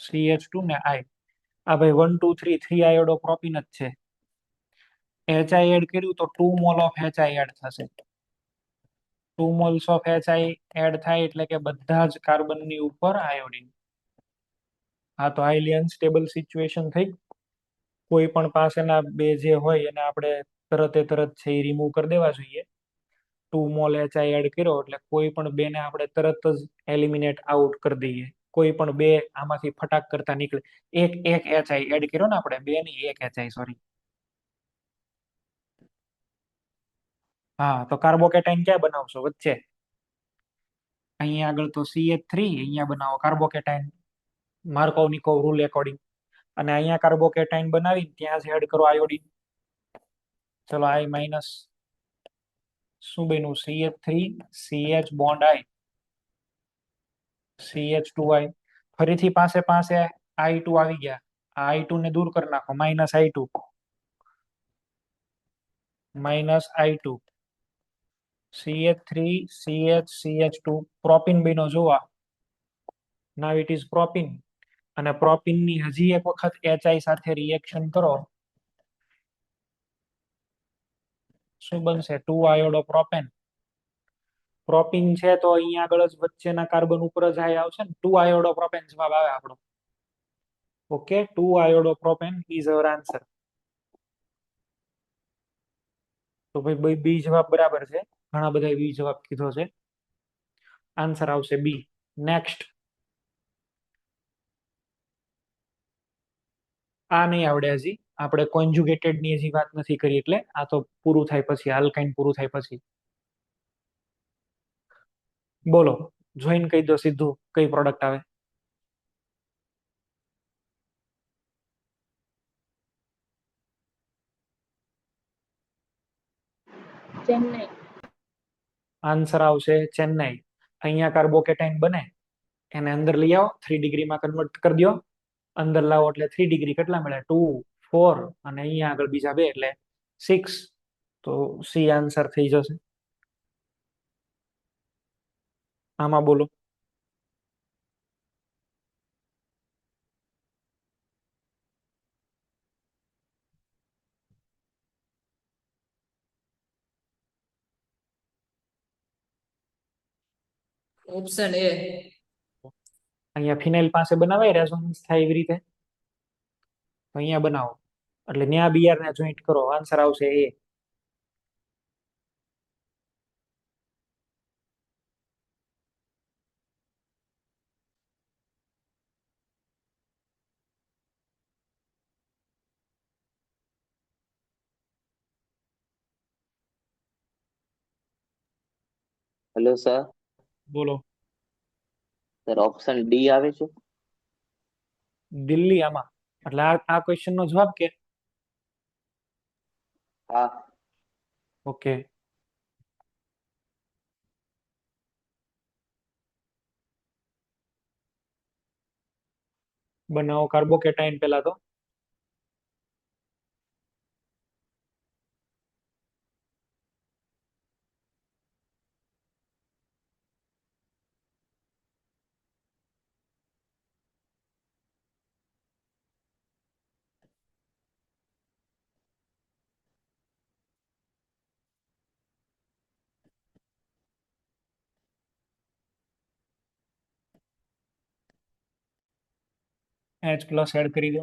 CH ને I. આ ભાઈ 1 2 3 3 આયોડો પ્રોપિન જ છે. HI એડ કર્યું તો 2 મોલ ઓફ HI એડ થશે. 2 મોલ્સ ઓફ HI એડ થાય એટલે કે બધા જ કાર્બનની ઉપર આયોડિન. હા, તો હાઈલી અનસ્ટેબલ સિચ્યુએશન થઈ. કોઈ પણ પાસેના બે જે હોય એને આપણે તરત છે એ રિમૂવ કરી દેવા જોઈએ. 2 મોલ HI એડ કર્યો એટલે કોઈ પણ બે ને આપણે તરત જ એલિમિનેટ આઉટ કરી દઈએ. કોઈ પણ બે આમાંથી ફટાક કરતા નીકળે. એક એક HI એડ કર્યો ને આપણે, બે ની એક HI, સોરી. હા, તો કાર્બોકેટાઇન ક્યાં બનાવશો? વચ્ચે. અહીંયા આગળ તો CH3, અહીંયા બનાવો કાર્બોકેટાઇન, માર્કોવ-નિકોવ રૂલ એકોર્ડિંગ. અને અહીંયા કાર્બોકેટાઇન બનાવી ત્યાં જ એડ કરો આયોડિન. ચલો I માઇનસ શું બન્યું? CH3 CH bond I, CH2I. ફરીથી પાસે પાસે I2 આવી ગયા. આ I2 ને દૂર કરી નાખો, minus I2, minus I2. CH3 CH2 propyne બન્યો જોવા. Now it is propyne. અને પ્રોપિન ની હજી એક વખત HI સાથે રિએક્શન કરો. શું બનશે? 2 આયોડો પ્રોપેન. પ્રોપિન છે તો અહીંયા આગળ જ વચ્ચેના કાર્બન ઉપર જ I આવશે ને. 2 આયોડો પ્રોપેન જવાબ આવે આપણો. Okay, 2 iodo propane is our answer. તો ભાઈ બી જવાબ બરાબર છે. ઘણા બધા બી જવાબ કીધો છે. આન્સર આવશે બી. નેક્સ્ટ. આ નહીં આવડે હજી. આપણે કોન્જુગેટેડ ની હજી વાત નથી કરી, એટલે આ તો પૂરું થાય પછી, આલ્કાઇન પૂરું થાય પછી. બોલો, જોઈન કહી દો સીધું, કઈ પ્રોડક્ટ આવે. ચેન્નઈ. આન્સર આવશે ચેન્નઈ. અહીંયા કાર્બોકેટાઇન બને, એને અંદર લઈ આવો, 3 ડિગ્રીમાં કન્વર્ટ કરી દો. અંદર લાવો એટલે 3 ડિગ્રી કેટલા મળે? 2 4, અને અહીંયા આગળ બીજા બે એટલે 6. તો સી આન્સર થઈ જશે. આમાં બોલો. Option A. અહીંયા ફિનાઇલ પાસે બનાવાય રેઝોનન્સ થાય એવી રીતે, તો અહીંયા બનાવો એટલે ન્યા બીઆર ને જોઈન્ટ કરો. આન્સર આવશે એ. Hello sir. બોલો. સર ઓપ્શન ડી આવે છે. દિલ્હી આમાં, એટલે આ ક્વેશ્ચન નો જવાબ કે. હા. ઓકે. બનાવો કાર્બોકેટાઇન પેલા તો. H+ એડ કરી દો.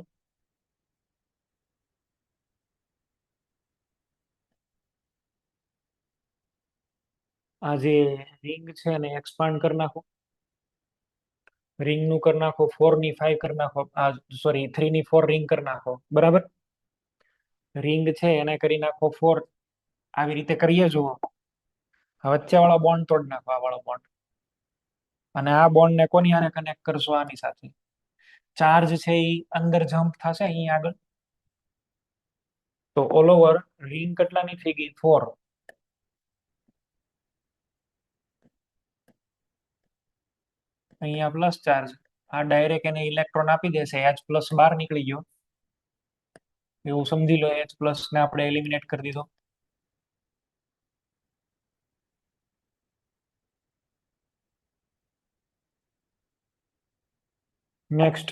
આ જે રિંગ છે એને એક્સપાન્ડ કરી નાખો. રિંગ નું કરી નાખો 4 ની 5 કરી નાખો. સોરી 3 ની 4 રિંગ કરી નાખો. બરાબર. રિંગ છે એને કરી નાખો 4. આવી રીતે કરીએ જુઓ. વચ્ચે વાળો બોન્ડ તોડ નાખો, આ વાળો બોન્ડ. અને આ બોન્ડ ને કોની હારે કનેક્ટ કરશો? આની સાથે. ચાર્જ છે એ અંદર જમ્પ થશે અહીં આગળ. તો ઓલ ઓવર રિંગ કેટલાની થઈ ગઈ? 4. અહીંયા પ્લસ ચાર્જ. આ ડાયરેક્ટ એને ઇલેક્ટ્રોન આપી દેશે. H+ બહાર નીકળી ગયો એવું સમજી લો. H+ ને આપણે એલિમિનેટ કરી દીધો. નેક્સ્ટ,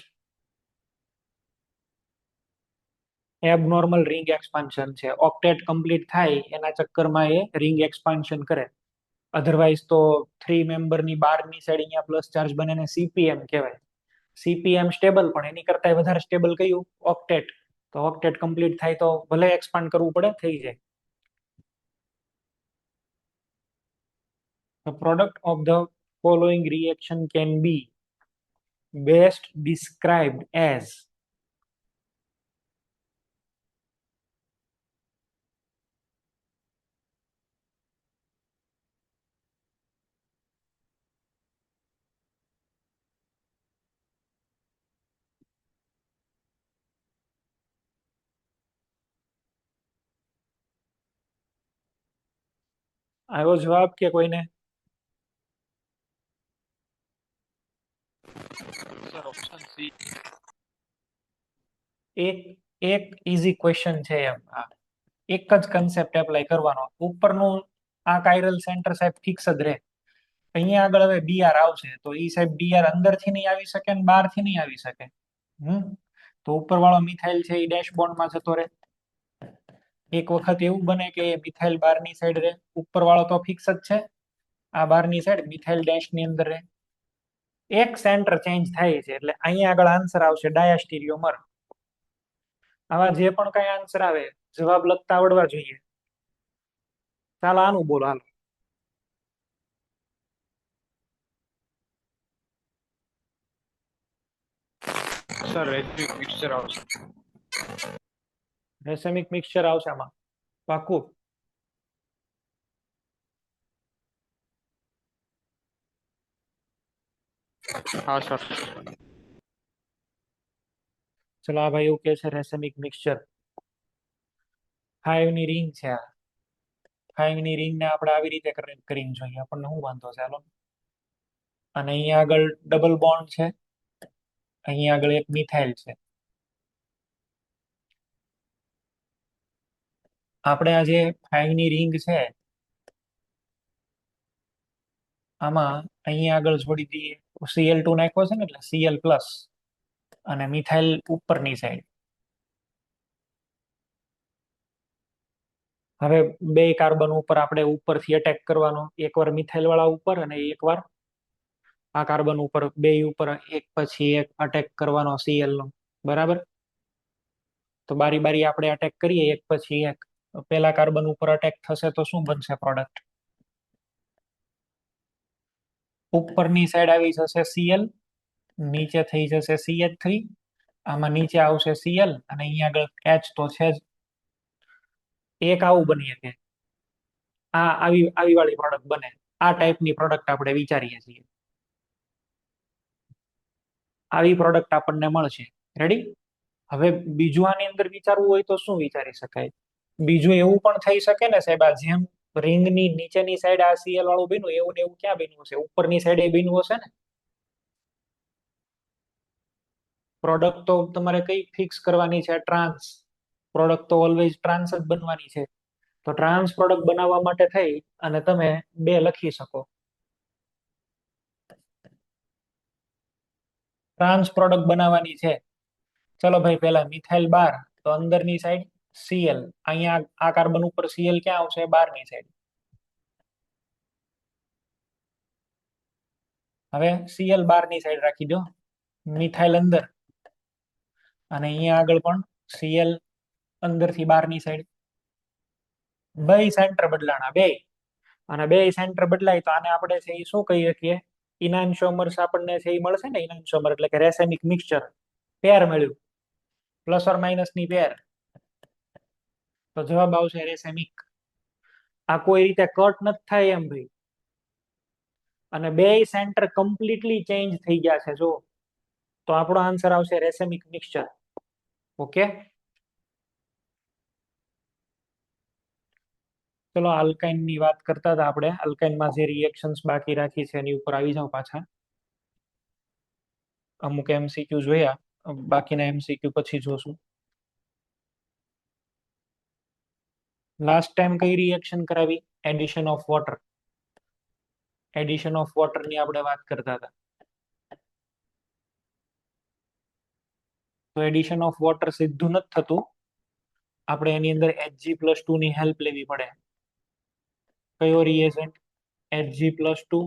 એબનોર્મલ રિંગ એક્સપાન્શન છે. ઓક્ટેટ કમ્પ્લીટ થાય એના ચક્કરમાં એ રિંગ એક્સપાન્શન કરે. અધરવાઇઝ તો 3 મેમ્બરની બહારની સાઈડ અહીંયા પ્લસ ચાર્જ બને ને CPM કહેવાય. CPM સ્ટેબલ, પણ એની કરતા વધારે સ્ટેબલ કયું? ઓક્ટેટ. તો ઓક્ટેટ કમ્પ્લીટ થાય તો ભલે એક્સપાન્ડ કરવું પડે, થઈ જાય. The product of the following reaction can be best described as. આવ્યો જવાબ કે કોઈને? Option C. એક ઈઝી ક્વેશ્ચન છે એમ. એક જ કન્સેપ્ટ એપ્લાય કરવાનો. ઉપરનું આ કાયરલ સેન્ટર સાહેબ ફિક્સ જ રહે. અહીંયા આગળ હવે BR આવશે તો એ સાહેબ BR અંદરથી નહીં આવી શકે ને બહારથી નહીં આવી શકે. તો ઉપર વાળો મિથાઇલ છે એ ડેશ બોન્ડમાં જતો રહે. એક વખત એવું બને કે મિથાઇલ બહારની સાઈડ રહે. ઉપર વાળો તો ફિક્સ જ છે. આ બહારની સાઈડ મિથાઇલ ડેશ ની અંદર રહે. એક સેન્ટર ચેન્જ થાય છે એટલે અહીંયા આગળ આન્સર આવશે ડાયાસ્ટીરિયોમર. આવા જે પણ કઈ આન્સર આવે જવાબ લખતા આવડવા જોઈએ. ચાલો આનું બોલો. હાલો. સર રેસિમિક મિક્સચર આવશે. રેસિમિક મિક્સચર આવશે આમાં પાકું. હા સર. ચલો આ ભાઈ એવું કે છે રેસિમિક મિક્સચર. 5 ની રિંગ છે. આ 5 ની રિંગ ને આપણે આવી રીતે કરીને જોઈએ. આપણને શું વાંધો છે? હાલો. અને અહીંયા આગળ ડબલ બોન્ડ છે. અહીંયા આગળ એક મિથાઇલ છે. આપણે આ જે 5 ની રિંગ છે આમાં અહીંયા આગળ જોડી દઈએ. Cl2 નાખ્યો છે ને એટલે Cl+. અને મિથાઇલ ઉપરની સાઈડ. હવે બે કાર્બન ઉપર આપણે ઉપરથી અટેક કરવાનો. એકવાર મિથાઇલ વાળા ઉપર અને એકવાર આ કાર્બન ઉપર. બે ઉપર એક પછી એક અટેક કરવાનો Cl નો. બરાબર. તો બારી બારી આપણે અટેક કરીએ એક પછી એક. પેલા કાર્બન ઉપર અટેક થશે તો શું બનશે પ્રોડક્ટ? ઉપરની સાઈડ આવી જશે Cl, નીચે થઈ જશે CH3. આમાં નીચે આવશે Cl અને અહીંયા આગળ H તો છે જ. એક આવું બની શકે. આ આવી વાળી પ્રોડક્ટ બને. આ ટાઈપની પ્રોડક્ટ આપણે વિચારીએ છીએ. આવી પ્રોડક્ટ આપણને મળશે. રેડી? હવે બીજું આની અંદર વિચારવું હોય તો શું વિચારી શકાય? બીજું એવું પણ થઈ શકે ને સાહેબ, આ જેમ રિંગની નીચેની સાઈડ આ Cl વાળું બન્યું એવું ને એવું ક્યાં બન્યું છે? ઉપરની સાઈડ એ બન્યું હશે ને. પ્રોડક્ટ તો તમારે કઈ ફિક્સ કરવાની છે? ટ્રાન્સ. પ્રોડક્ટ તો ઓલવેઝ ટ્રાન્સ જ બનવાની છે. તો ટ્રાન્સ પ્રોડક્ટ બનાવવા માટે થઈ અને તમે 2 લખી શકો. ટ્રાન્સ પ્રોડક્ટ બનાવવાની છે. ચલો ભાઈ પહેલા મિથાઇલ બાર તો અંદરની સાઈડ Cl. અહીંયા આ કાર્બન ઉપર Cl ક્યાં આવશે? બહારની સાઈડ. હવે Cl બહારની સાઈડ રાખી દો. મિથાઇલ અંદર. અને અહીંયા આગળ પણ Cl અંદરથી બહારની સાઈડ, બે સેન્ટર બદલાણા, બે, અને બે સેન્ટર બદલાય તો આને આપણે છે એ શું કહી શકીએ? ઇનાન્શિયોમર્સ આપણને છે એ મળશે ને, ઇનાન્શિયોમર એટલે કે રેસેમિક મિક્સચર, પેર મળ્યું, પ્લસ ઓર માઇનસ ની પેર, તો જવાબ આવશે રેસેમિક. આ કોઈ રીતે કટ નથી થાય એમ ભાઈ, અને બે સેન્ટર કમ્પ્લીટલી ચેન્જ થઈ ગયા છે જો, તો આપણો આન્સર આવશે રેસેમિક મિક્સચર. ઓકે, ચલો આલ્કાઇન ની વાત કરતા હતા આપણે. આલ્કાઇનમાં જે રિએક્શન્સ બાકી રાખી છે એની ઉપર આવી જાવ પાછા. અમુક એમસીક્યુ જોયા, બાકીના એમસીક્યુ પછી જોશું. લાસ્ટ ટાઈમ કઈ રિએક્શન કરાવી? Addition of water. Addition of water ની આપણે વાત કરતા હતા. તો એડિશન ઓફ વોટર સીધું નથી થતું, આપણે એની અંદર Hg+2 ની હેલ્પ લેવી પડે. કયો રિએજન્ટ? Hg+2,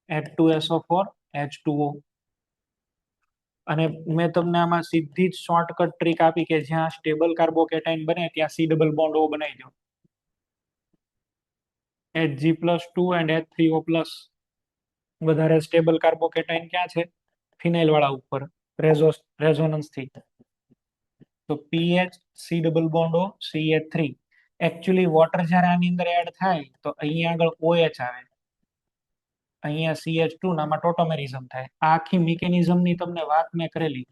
H2SO4, H2O. અને મેં તમને આમાં સીધી જ શોર્ટકટ ટ્રીક આપી કે જ્યાં સ્ટેબલ કાર્બોકેટાઇન બને ત્યાં C ડબલ બોન્ડ O બનાવી દો. Hg+2 and H3O+. વધારે સ્ટેબલ કાર્બોકેટાઇન ક્યાં છે? ફિનાઇલ વાળા ઉપર, રેઝોનન્સ થી. તો PH C double bond O CH3. Actually water જ્યારે આની અંદર એડ થાય તો અહીંયા આગળ OH આવે, અહીંયા CH2 નામાં ટોટોમેરિઝમ થાય. આ આખી મિકેનિઝમની તમને વાત મેં કરેલી,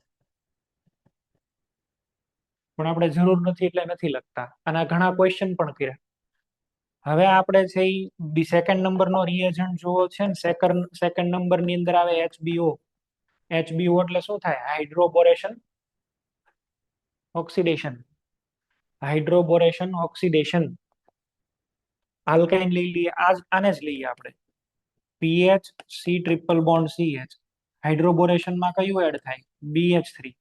પણ આપણે જરૂર નથી એટલે નથી લખતા. અને ઘણા ક્વેશ્ચન પણ કર્યા. હવે આપણે છે એ સેકન્ડ નંબરનો રિએજન્ટ જોવો છે ને, સેકન્ડ નંબર ની અંદર આવે HBO. HBO એટલે શું થાય? હાઇડ્રોબોરેશન ઓક્સિડેશન. હાઇડ્રોબોરેશન ઓક્સિડેશન. આલ્કાઇન લઈ લઈએ, આને જ લઈએ આપણે. PH C triple bond CH. હાઇડ્રોબોરેશનમાં કયું એડ થાય? BH3.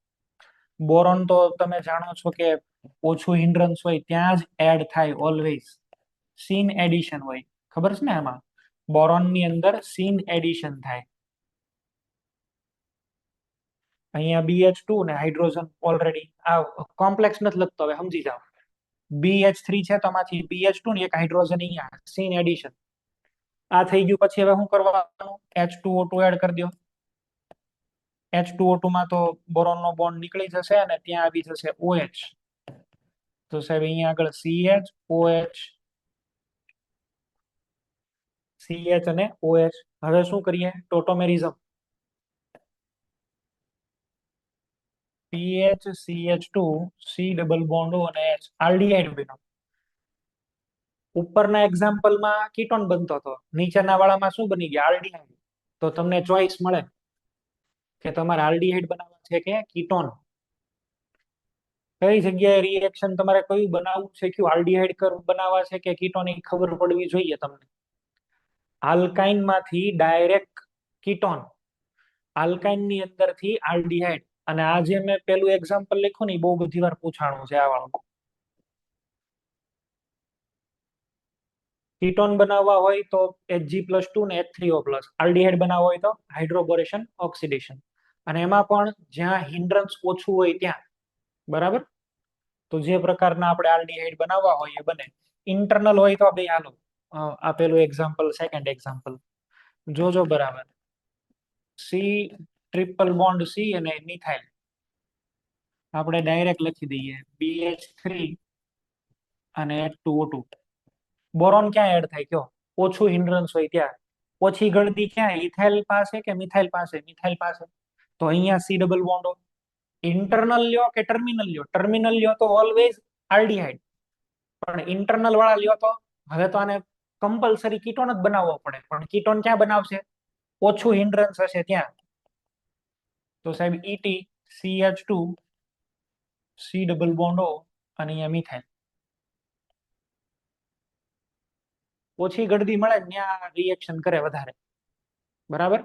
બોરોન તો તમે જાણો છો કે ઓછું હિન્ડ્રન્સ હોય ત્યાં જ એડ થાય ઓલવેઝ. સીન એડિશન હોય, ખબર છે ને એમાં? બોરોન ની અંદર સીન એડિશન થાય. અહીંયા BH2 ને હાઇડ્રોજન ઓલરેડી, આ કોમ્પ્લેક્સ નથી લખતો, હવે સમજી જાઓ. BH3 છે તો આમાંથી BH2 ને એક હાઇડ્રોજન અહીંયા, સીન એડિશન. આ થઈ ગયું પછી હવે શું કરવાનું? H2O2 એડ કરી દો. H2O2 માં તો બોરોન નો બોન્ડ નીકળી જશે અને ત્યાં આવી જશે OH. તો સાહેબ અહીંયા આગળ CH OH, CH અને OH. હવે શું કરીએ? ટોટોમેરિઝમ. PH CH2 C double bond O અને H, આલ્ડીહાઇડ બન્યો. ઉપરના એક્ઝામ્પલમાં કીટોન બનતો હતો, નીચેના વાળામાં શું બની ગયા? આલ્ડીહાઇડ. તો તમને ચોઇસ મળે કે તમારે આલ્ડીહાઇડ બનાવવા છે કે કીટોન. કઈ જગ્યાએ રિએક્શન તમારે કયું બનાવવું છે, કયું આલ્ડીહાઇડ બનાવવા છે કે કીટોન, એ ખબર પડવી જોઈએ તમને. આલ્કાઇન માંથી ડાયરેક્ટ કીટોન, આલ્કાઇન ની અંદરથી આલ્ડીહાઇડ. અને આ જે મેં પેલું એક્ઝામ્પલ લખ્યું ને, બહુ બધી વાર પૂછાણું છે આ વાળું. કીટોન બનાવવા હોય તો Hg+2 ને H3O+. આલ્ડીહાઇડ બનાવવા હોય તો હાઇડ્રોબોરેશન ઓક્સિડેશન. અને એમાં પણ જ્યાં હિન્ડ્રન્સ ઓછું હોય ત્યાં, બરાબર? તો જે પ્રકારના આપણે આલ્ડીહાઇડ બનાવવા હોય એ બને. ઇન્ટરનલ હોય તો બે હાલો, આપેલું એક્ઝામ્પલ, સેકન્ડ એક્ઝામ્પલ જોજો બરાબર. સી ટ્રિપલ બોન્ડ સી અને મિથાઇલ આપણે ડાયરેક્ટ લખી દઈએ, BH3 અને H2O2. બોરોન ક્યાં એડ થાય કયો? ઓછું હિન્ડ્રન્સ હોય ત્યાં. ઓછી ગળદી ક્યાં? ઇથાઇલ પાસે કે મિથાઇલ પાસે? મિથાઇલ પાસે. તો અહીંયા C ડબલ બોન્ડ. ઇન્ટરનલ લ્યો કે ટર્મિનલ લ્યો? ટર્મિનલ લ્યો તો ઓલવેઝ આલ્ડીહાઇડ, પણ ઇન્ટરનલ વાળા લ્યો તો હવે તો આને કમ્પલસરી કીટોન જ બનાવવો પડે. પણ કીટોન ક્યાં બનાવશે? ઓછું હિન્ડ્રન્સ હશે ત્યાં. તો સાહેબ ET CH2 C double bond O અને અહીંયા મિથાઇલ. ઓછી ગળદી મળે ત્યાં રિએક્શન કરે વધારે, બરાબર?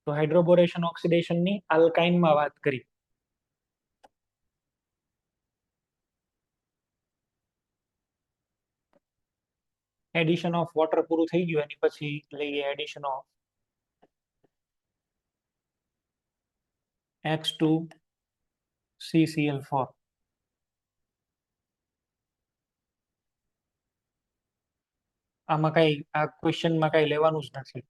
તો હાઇડ્રોબોરેશન ઓક્સિડેશન ની આલ્કાઇનમાં વાત કરી. એડિશન ઓફ વોટર પૂરું થઈ ગયું એની પછી લઈએ એડિશન ઓફ H2CCl4. આમાં કઈ આ ક્વેશ્ચનમાં કઈ લેવાનું જ નથી.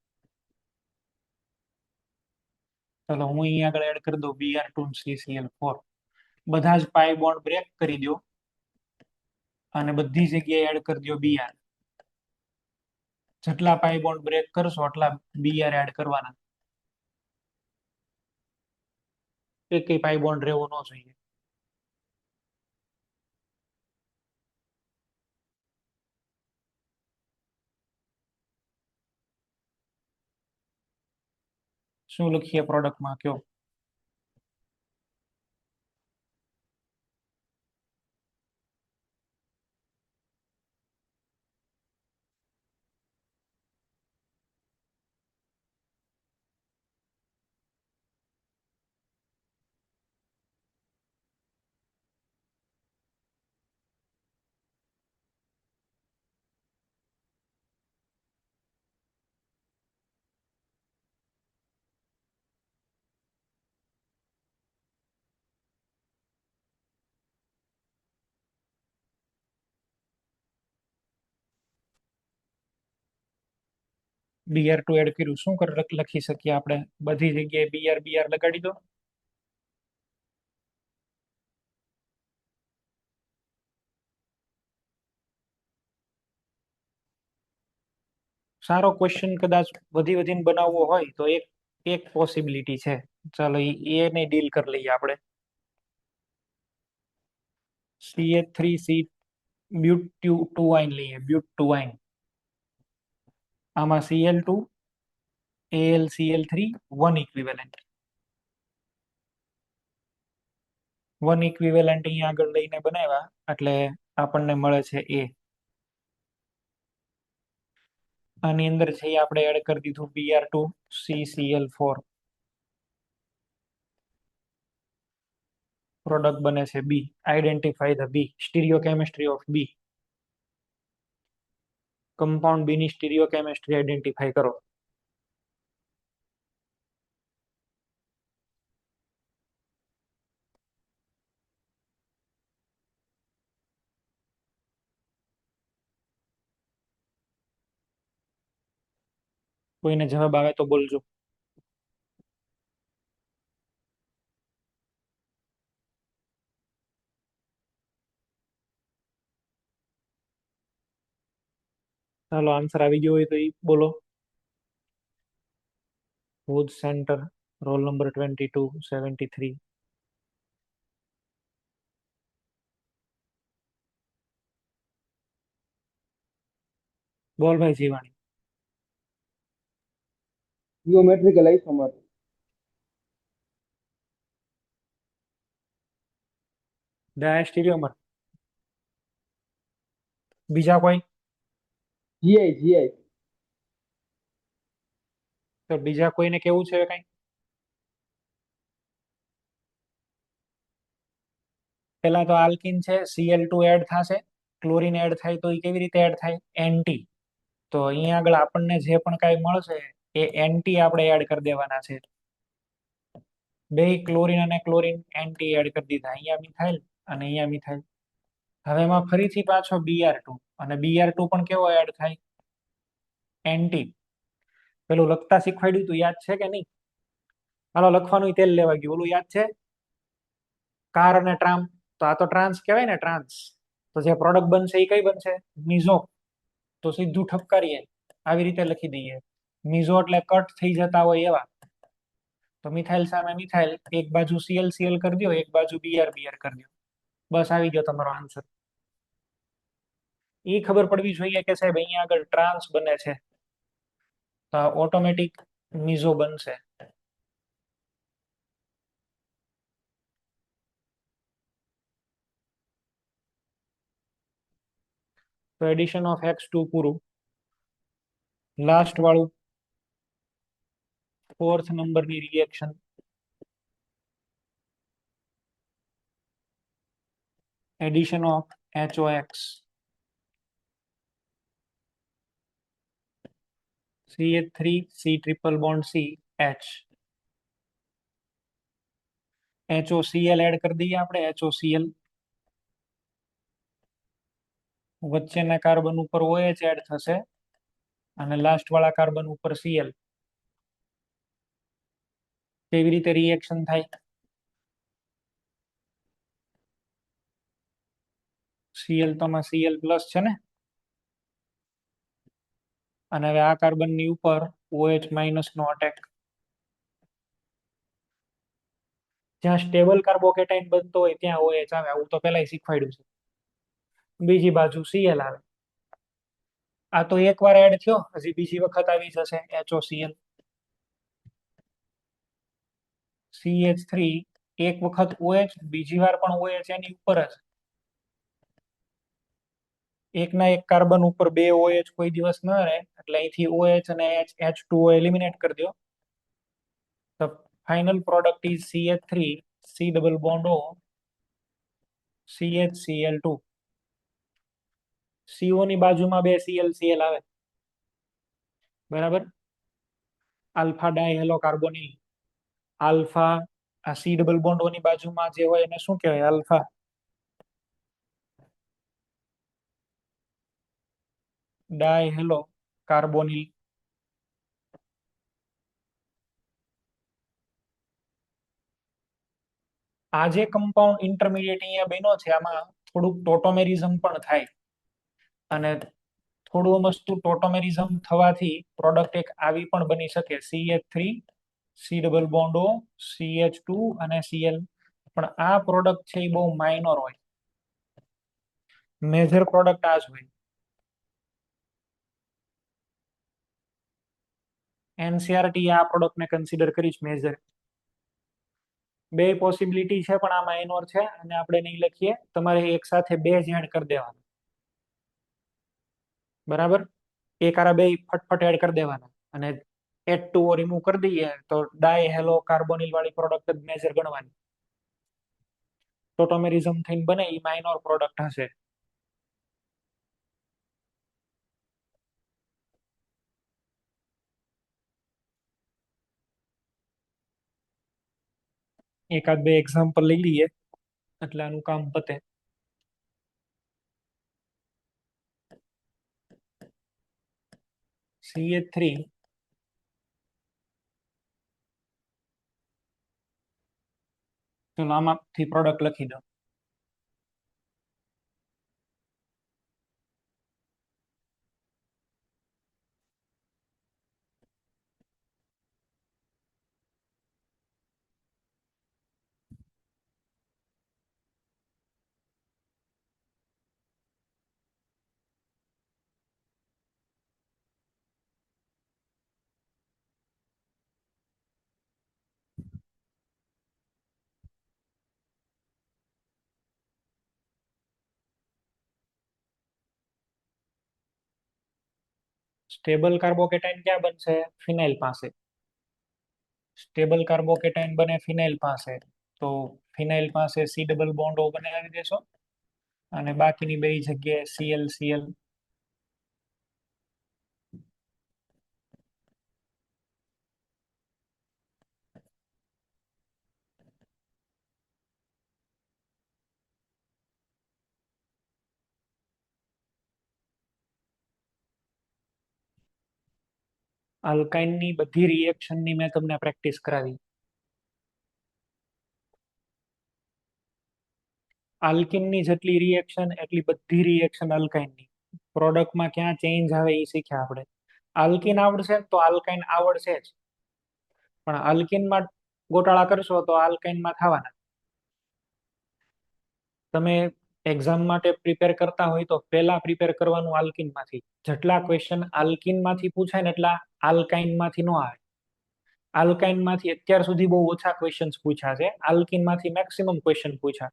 ચલો હું અહીંયા આગળ એડ કરી દઉં Br2CCl4. બધા જ પાઈ બોન્ડ બ્રેક કરી દો અને બધી જગ્યાએ એડ કરી દો Br. જેટલા પાઈ બોન્ડ બ્રેક કરશો એટલા Br એડ કરવાના. એક પાઈ બોન્ડ રહેવો ન જોઈએ. શું લખીએ પ્રોડક્ટમાં કયો? Br2 એડ કર્યું. શું લખી શકીએ આપણે? બધી જગ્યાએ Br લગાડી દો. સારો ક્વેશ્ચન કદાચ વધીને બનાવવો હોય તો એક પોસિબિલિટી છે. ચાલો એને ડીલ કરી લઈએ આપણે. CH3C બ્યુટ-ટુ-વાઇન લઈએ. બ્યુટ-ટુ-વાઇન. આમાં Cl2 AlCl3 1 ઇક્વિવેલન્ટ. 1 ઇક્વિવેલન્ટ અહીંયા આગળ લઈને બનાવ્યા એટલે આપણને મળે છે A. આની અંદર છે આપણે એડ કરી દીધું Br2CCl4. પ્રોડક્ટ બને છે B. Identify the B. Stereochemistry of B. Compound B ની સ્ટીરિયોકેમિસ્ટ્રી આઈડેન્ટિફાઈ કરો. કોઈને જવાબ આવે તો બોલજો. ચાલો આન્સર આવી ગયો હોય તો એ બોલો. Wood Center, roll number 2273. બોલ ભાઈ જીવાણી. Geometrical isomer. ડાયસ્ટેરિયોમર. બીજા કોઈ? જીઆઈ. તો બીજા કોઈને કેવું છે કઈ? પેલા તો આલ્કિન છે, Cl2 એડ થશે, ક્લોરીન એડ થાય તો એ કેવી રીતે એડ થાય? એન્ટી. તો અહીંયા આગળ આપણને જે પણ કાંઈ મળશે એ એન્ટી આપણે એડ કરી દેવાના છે. બે ક્લોરીન અને ક્લોરીન એન્ટી એડ કરી દીધા. અહીંયા મિથાઇલ અને અહીંયા મિથાઇલ. હવે એમાં ફરીથી પાછો Br2 અને Br2 પણ કેવો એડ થાય? એન્ટી. પેલું લખતા શીખવાડ્યું તું યાદ છે કે નહીં? હાલો લખવાનું તેલ લેવા ગયું. ઓલું યાદ છે? કાર અને ટ્રામ. તો આ તો ટ્રાન્સ કહેવાય ને, ટ્રાન્સ. તો જે પ્રોડક્ટ બનશે એ કઈ બનશે? મીઝો. તો સીધું ઠપકારીએ આવી રીતે લખી દઈએ. મીઝો એટલે કટ થઈ જતા હોય એવા. તો મિથાઇલ સામે મિથાઇલ, એક બાજુ ClCl કરી દો, એક બાજુ Br કરી દો. બસ આવી ગયો તમારો આન્સર. એ ખબર પડવી જોઈએ કે સાહેબ અહીંયા આગળ ટ્રાન્સ બને છે તો ઓટોમેટિક મીઝો બનશે. તો એડિશન ઓફ X2 પૂરું. લાસ્ટ વાળું 4th નંબરની reaction. Addition of HOX. CH3 C triple bond C H HOCl add કરી દઈએ આપણે HOCl વચ્ચેના કાર્બન ઉપર OH એડ થશે અને લાસ્ટ વાળા કાર્બન ઉપર Cl. કેવી રીતે રિએક્શન થાય? Cl તો માં Cl પ્લસ છે ને, અને હવે આ કાર્બનની ઉપર OH માઇનસ નો અટેક. જ્યાં સ્ટેબલ કાર્બોકેટાઇન બનતો હોય ત્યાં OH આવે, આવું તો પહેલા શીખવાડ્યું છે. બીજી બાજુ Cl આવે. આ તો એકવાર એડ થયો, હજી બીજી વખત આવી જશે HOCl. CH3 એક વખત OH, બીજી વાર પણ OH એની ઉપર જ. એકના એક કાર્બન ઉપર બે OH કોઈ દિવસ ન રહે, એટલે અહીંથી OH અને H2O એલિમિનેટ કરી દો. The final product is CH3 C double bond O CHCl2. CO ની બાજુમાં બે ClCl આવે, બરાબર. Alpha dihalo carbonyl. આલ્ફા આ C ડબલ બોન્ડ O ની બાજુમાં જે હોય એને શું કહેવાય? આલ્ફા. Dihalo carbonyl. આ જે કમ્પાઉન્ડ ઇન્ટરમીડિયેટ અહીંયા બન્યો છે, આમાં થોડુંક ટોટોમેરિઝમ પણ થાય, અને થોડું વસ્તુ ટોટોમેરિઝમ થવાથી પ્રોડક્ટ એક આવી પણ બની શકે, CH3 C double bond O CH2 અને Cl. પણ આ પ્રોડક્ટ છે એ બહુ માઇનોર હોય, મેજર પ્રોડક્ટ આ જ હોય. NCERT આ પ્રોડક્ટને કન્સિડર કરીશ મેજર. બે પોસિબિલિટી છે, પણ આ માઇનોર છે અને આપણે નહીં લખીએ. તમારે એક સાથે બે જ એડ કરી દેવાના, બરાબર. એક આરા બે ફટફટ એડ કરી દેવાના, અને H2O રિમૂવ કરી દઈએ તો ડાયહેલો કાર્બોનિલ વાળી પ્રોડક્ટ જ મેજર ગણવાની. ટોટોમેરિઝમ થઈને બને એ માઇનોર પ્રોડક્ટ હશે. એકાદ બે એક્ઝામ્પલ લઈ લઈએ એટલે આનું કામ પતે. CH3 ચલો આમાંથી પ્રોડક્ટ લખી દો. સ્ટેબલ કાર્બોકેટાઇન ક્યાં બનશે? ફિનાઇલ પાસે. સ્ટેબલ કાર્બોકેટાઇન બને ફિનાઇલ પાસે, તો ફિનાઇલ પાસે C ડબલ બોન્ડ O બનાવી દેશો, અને બાકીની બે જગ્યાએ ClCl. આલ્કાઇનની બધી રિએક્શનની મેં તમને પ્રેક્ટિસ કરાવી. આલ્કિનની જેટલી રિએક્શન એટલી બધી રિએક્શન આલ્કાઇનની. પ્રોડક્ટમાં ક્યાં ચેન્જ આવે એ શીખ્યા આપણે. આલ્કિન આવડશે તો આલ્કાઇન આવડશે જ, પણ આલ્કિનમાં ગોટાળા કરશો તો આલ્કાઇનમાં થવાના. તમે એક્ઝામ માટે પ્રિપેર કરતા હોય તો પહેલા પ્રિપેર કરવાનું આલ્કિનમાંથી. જેટલા ક્વેશ્ચન આલ્કિનમાંથી પૂછાય ને એટલા આલ્કાઇનમાંથી ન આવે. આલ્કાઇનમાંથી અત્યાર સુધી બહુ ઓછા ક્વેશ્ચન્સ પૂછ્યા છે, આલ્કિનમાંથી મેક્સિમમ ક્વેશ્ચન પૂછ્યા.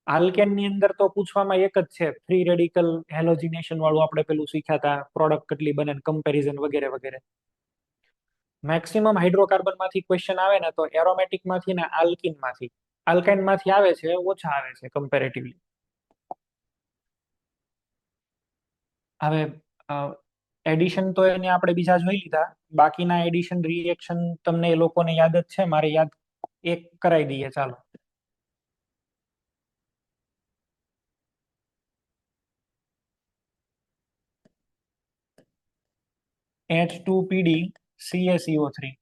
આલ્કેનની અંદર તો પૂછવામાં એક જ છે, ફ્રી રેડિકલ હેલોજિનેશન વાળું આપણે પેલું શીખ્યા હતા, પ્રોડક્ટ કેટલી બને, કમ્પેરિઝન વગેરે વગેરે. મેક્સિમમ હાઇડ્રોકાર્બનમાંથી ક્વેશ્ચન આવે ને તો એરોમેટિકમાંથી ને આલ્કિનમાંથી. આલ્કાઇનમાંથી આવે છે, ઓછા આવે છે કમ્પેરેટિવલી. હવે એડિશન તો એને આપણે બીજા જોઈ લીધા, બાકીના એડિશન રિએક્શન તમને એ લોકોને યાદ જ છે, મારે યાદ એક કરાવી દઈએ ચાલો. H2PD CaCO3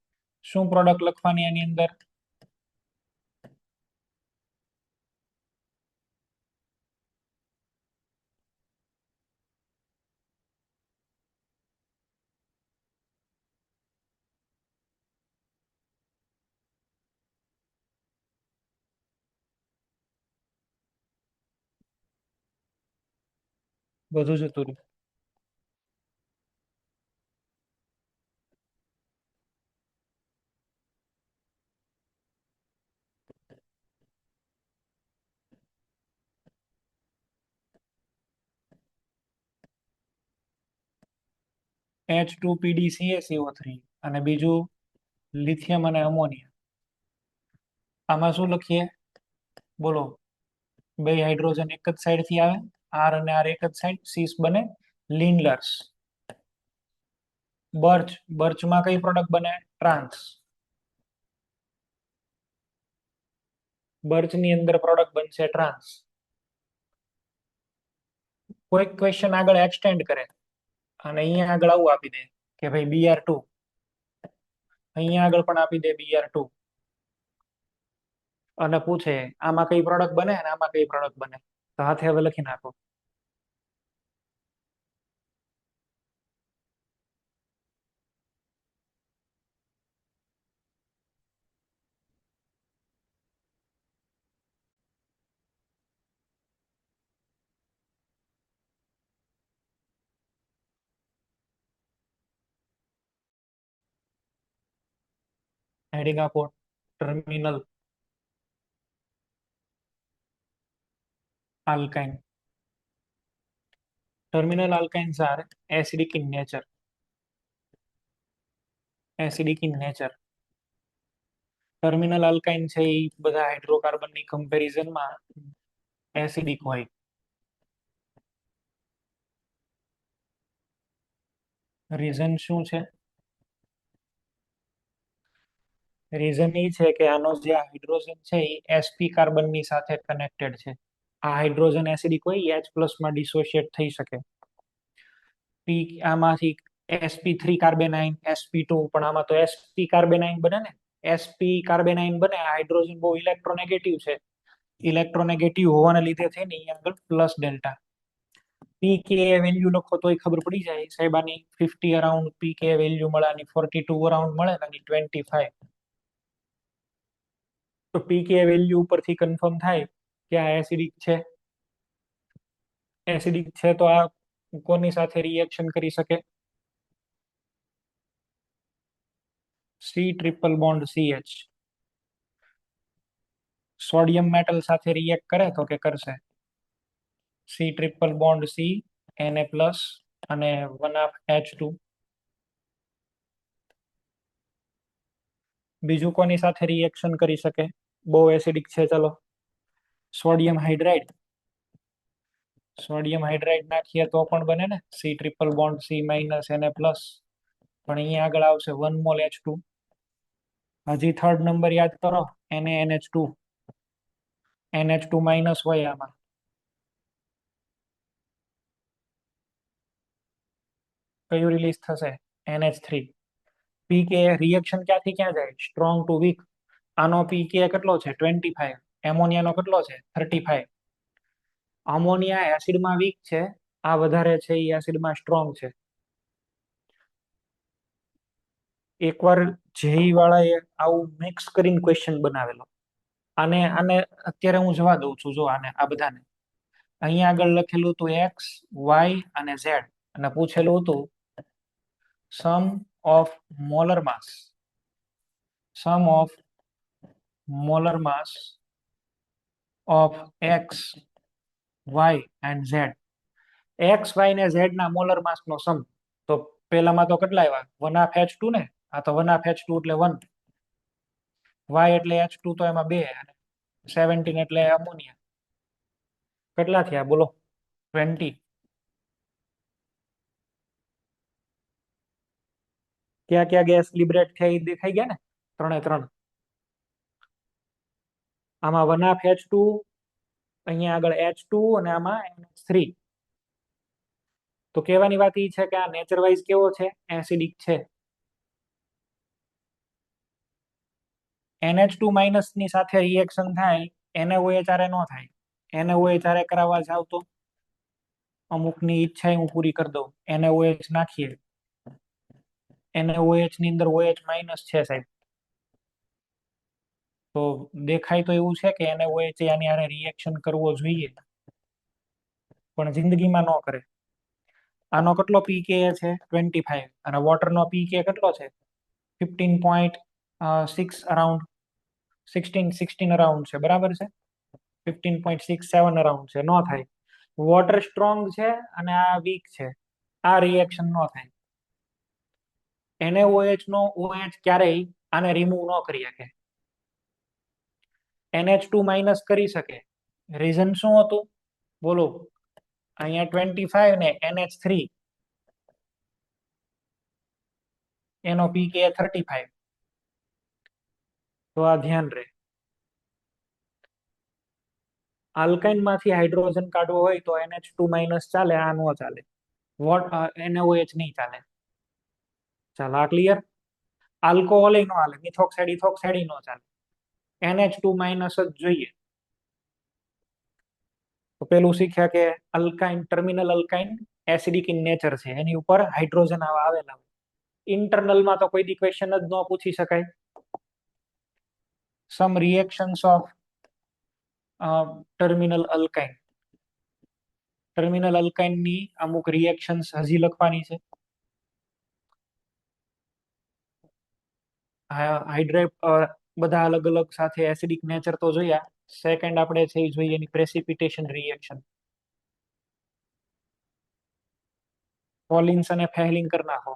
શું પ્રોડક્ટ લખવાની એની અંદર? બધું જતું રહ્યું. H2PD CaCO3 અને બીજું લિથિયમ અને અમોનિયા. આમાં શું લખીએ બોલો? બે હાઇડ્રોજન એક જ સાઈડ થી આવે, આર અને આર એક જ સાઈડ, સીસ બને લિનલર્સ. બર્ચમાં કઈ પ્રોડક્ટ બને? ટ્રાન્સ. બર્ચની અંદર પ્રોડક્ટ બનશે ટ્રાન્સ. કોઈ ક્વેશ્ચન આગળ એક્સટેન્ડ કરે અને અહીંયા આગળ આવું આપી દે કે ભાઈ Br2, અહીંયા આગળ પણ આપી દે Br2 અને પૂછે આમાં કઈ પ્રોડક્ટ બને અને આમાં કઈ પ્રોડક્ટ બને, તો હાથે હવે લખી નાખો. હેડિંગ આપો terminal alkyne. Terminal alkynes are acidic in nature. Acidic in nature. Terminal alkyne છે એ બધા હાઇડ્રોકાર્બનની કમ્પેરિઝનમાં એસિડિક હોય. રીઝન શું છે? રીઝન એ છે કે આનો જે હાઇડ્રોજન છે એ sp કાર્બનની સાથે કનેક્ટેડ છે. આ હાઇડ્રોજન એસિડિક હોય, H+ માં ડિસોસિએટ થઈ શકે. આમાંથી sp3 કાર્બેનાઇન, sp2, પણ આમાં તો sp કાર્બેનાઇન બને ને. sp કાર્બેનાઇન બને, હાઇડ્રોજન બહુ ઇલેક્ટ્રોનેગેટિવ છે. ઇલેક્ટ્રોનેગેટિવ હોવાને લીધે થઈને અહીંયા આગળ પ્લસ ડેલ્ટા. pKa વેલ્યુ લખો તોય ખબર પડી જાય સાહેબ, આની 50 અરાઉન્ડ pKa વેલ્યુ મળે, આની 42 અરાઉન્ડ મળે, આની 25. તો pKa વેલ્યુ ઉપરથી કન્ફર્મ થાય કે આ એસિડિક છે. એસિડિક છે તો આ કોની સાથે રિએક્શન કરી શકે? C∼CH. સોડિયમ મેટલ સાથે રિએક્ટ કરે તો કે કરશે. C∼C Na+ અને 1/H2. બીજું કોની સાથે રિએક્શન કરી શકે? બહુ એસિડિક છે, ચલો સોડિયમ હાઇડ્રાઇડ. સોડિયમ હાઇડ્રાઇડ નાખીએ તો પણ બને ને, C∼C Na+. પણ અહીંયા આગળ આવશે 1 મોલ H2. હજી થર્ડ નંબર યાદ કરો, NaNH2. NH2- હોય આમાં. કયું રિલીઝ થશે? NH3. pKa રિએક્શન ક્યાંથી ક્યાં જાય? Strong to weak. આનો pKa કેટલો છે? 25. એમોનિયાનો કેટલો છે? 35. અમોનિયા એસિડમાં વીક છે, આ વધારે છે એ એસિડમાં સ્ટ્રોંગ છે. એકવાર જેઈ વાળાએ આવું મિક્સ કરીને ક્વેશ્ચન બનાવેલો. આને અત્યારે હું જવા દઉં છું. જો આને, આ બધાને અહીંયા આગળ લખેલું હતું x, y અને z, અને પૂછેલું હતું sum of molar mass. Sum of molar mass of x, y and z. x, y ને z ના મોલર માસ નો સમ. તો પેલામાં તો કેટલા આવ્યા? 1/H2 ને. આ તો 1/H2 એટલે 1. y એટલે H2 તો એમાં 2, 17 એટલે અમોનિયા. કેટલા થયા બોલો? 20. ક્યાં ક્યાં ગેસ લિબરેટ થયા એ દેખાઈ ગયા ને, ત્રણે ત્રણ. આમાં 1/2 H2, અહીંયા આગળ H2 અને આમાં NH3. તો કહેવાની વાત એ છે કે આ નેચર વાઇઝ કેવો છે? એસિડિક છે. NH2 માઇનસ ની સાથે રિએક્શન થાય, NaOH ન થાય. NaOH કરાવવા જાવ તો અમુકની ઈચ્છા હું પૂરી કરી દઉં. NaOH નાખીએ, NaOH ની અંદર OH માઇનસ છે સાહેબ. તો દેખાય તો એવું છે કે NaOH આની હારે રિએક્શન કરવો જોઈએ, પણ જિંદગીમાં ન કરે. આનો કેટલો પીકે છે? 25. અને વોટરનો પીકે કેટલો છે? 15.6 અરાઉન્ડ, 16 અરાઉન્ડ છે, બરાબર છે. 15.67 અરાઉન્ડ છે. ન થાય. વોટર સ્ટ્રોંગ છે અને આ વીક છે, આ રિએક્શન ન થાય. NaOH નો OH ક્યારેય આને રિમૂવ ન કરી શકે. NH2 માઇનસ કરી શકે. રીઝન શું હતું બોલો? અહીંયા 25 ને NH3, એનો પીકે 35. તો આ ધ્યાન રહે. આલ્કાઇન માંથી હાઇડ્રોજન કાઢવો હોય તો NH2 માઇનસ ચાલે, આ નો ચાલે. NaOH નહીં ચાલે. ચાલો, આ ક્લિયર. આલ્કોહોલ નો હાલે, મિથોક્સાઇડ ઇથોક્સાઇડ નો ચાલે. NH2 માઇનસ જ જોઈએ. તો પેલું શીખ્યા કે અલ્કાઇન, ટર્મિનલ અલ્કાઇન એસિડિક ઇન નેચર છે, એની ઉપર હાઇડ્રોજન આવેલા. ઇન્ટરનલમાં તો કોઈ દી ક્વેશ્ચન જ ન પૂછી શકાય. સમ રિએક્શન્સ ઓફ ટર્મિનલ અલ્કાઇન. ટર્મિનલ અલ્કાઇન ની અમુક રિએક્શન્સ હજી લખવાની છે. હાઇડ્રેટ બધા અલગ અલગ સાથે એસિડિક નેચર તો જોયા. સેકન્ડ આપણે છે એ જોઈએ એની પ્રેસિપિટેશન રિએક્શન. કોલિન્સ અને ફેહલિંગ કરી નાખો.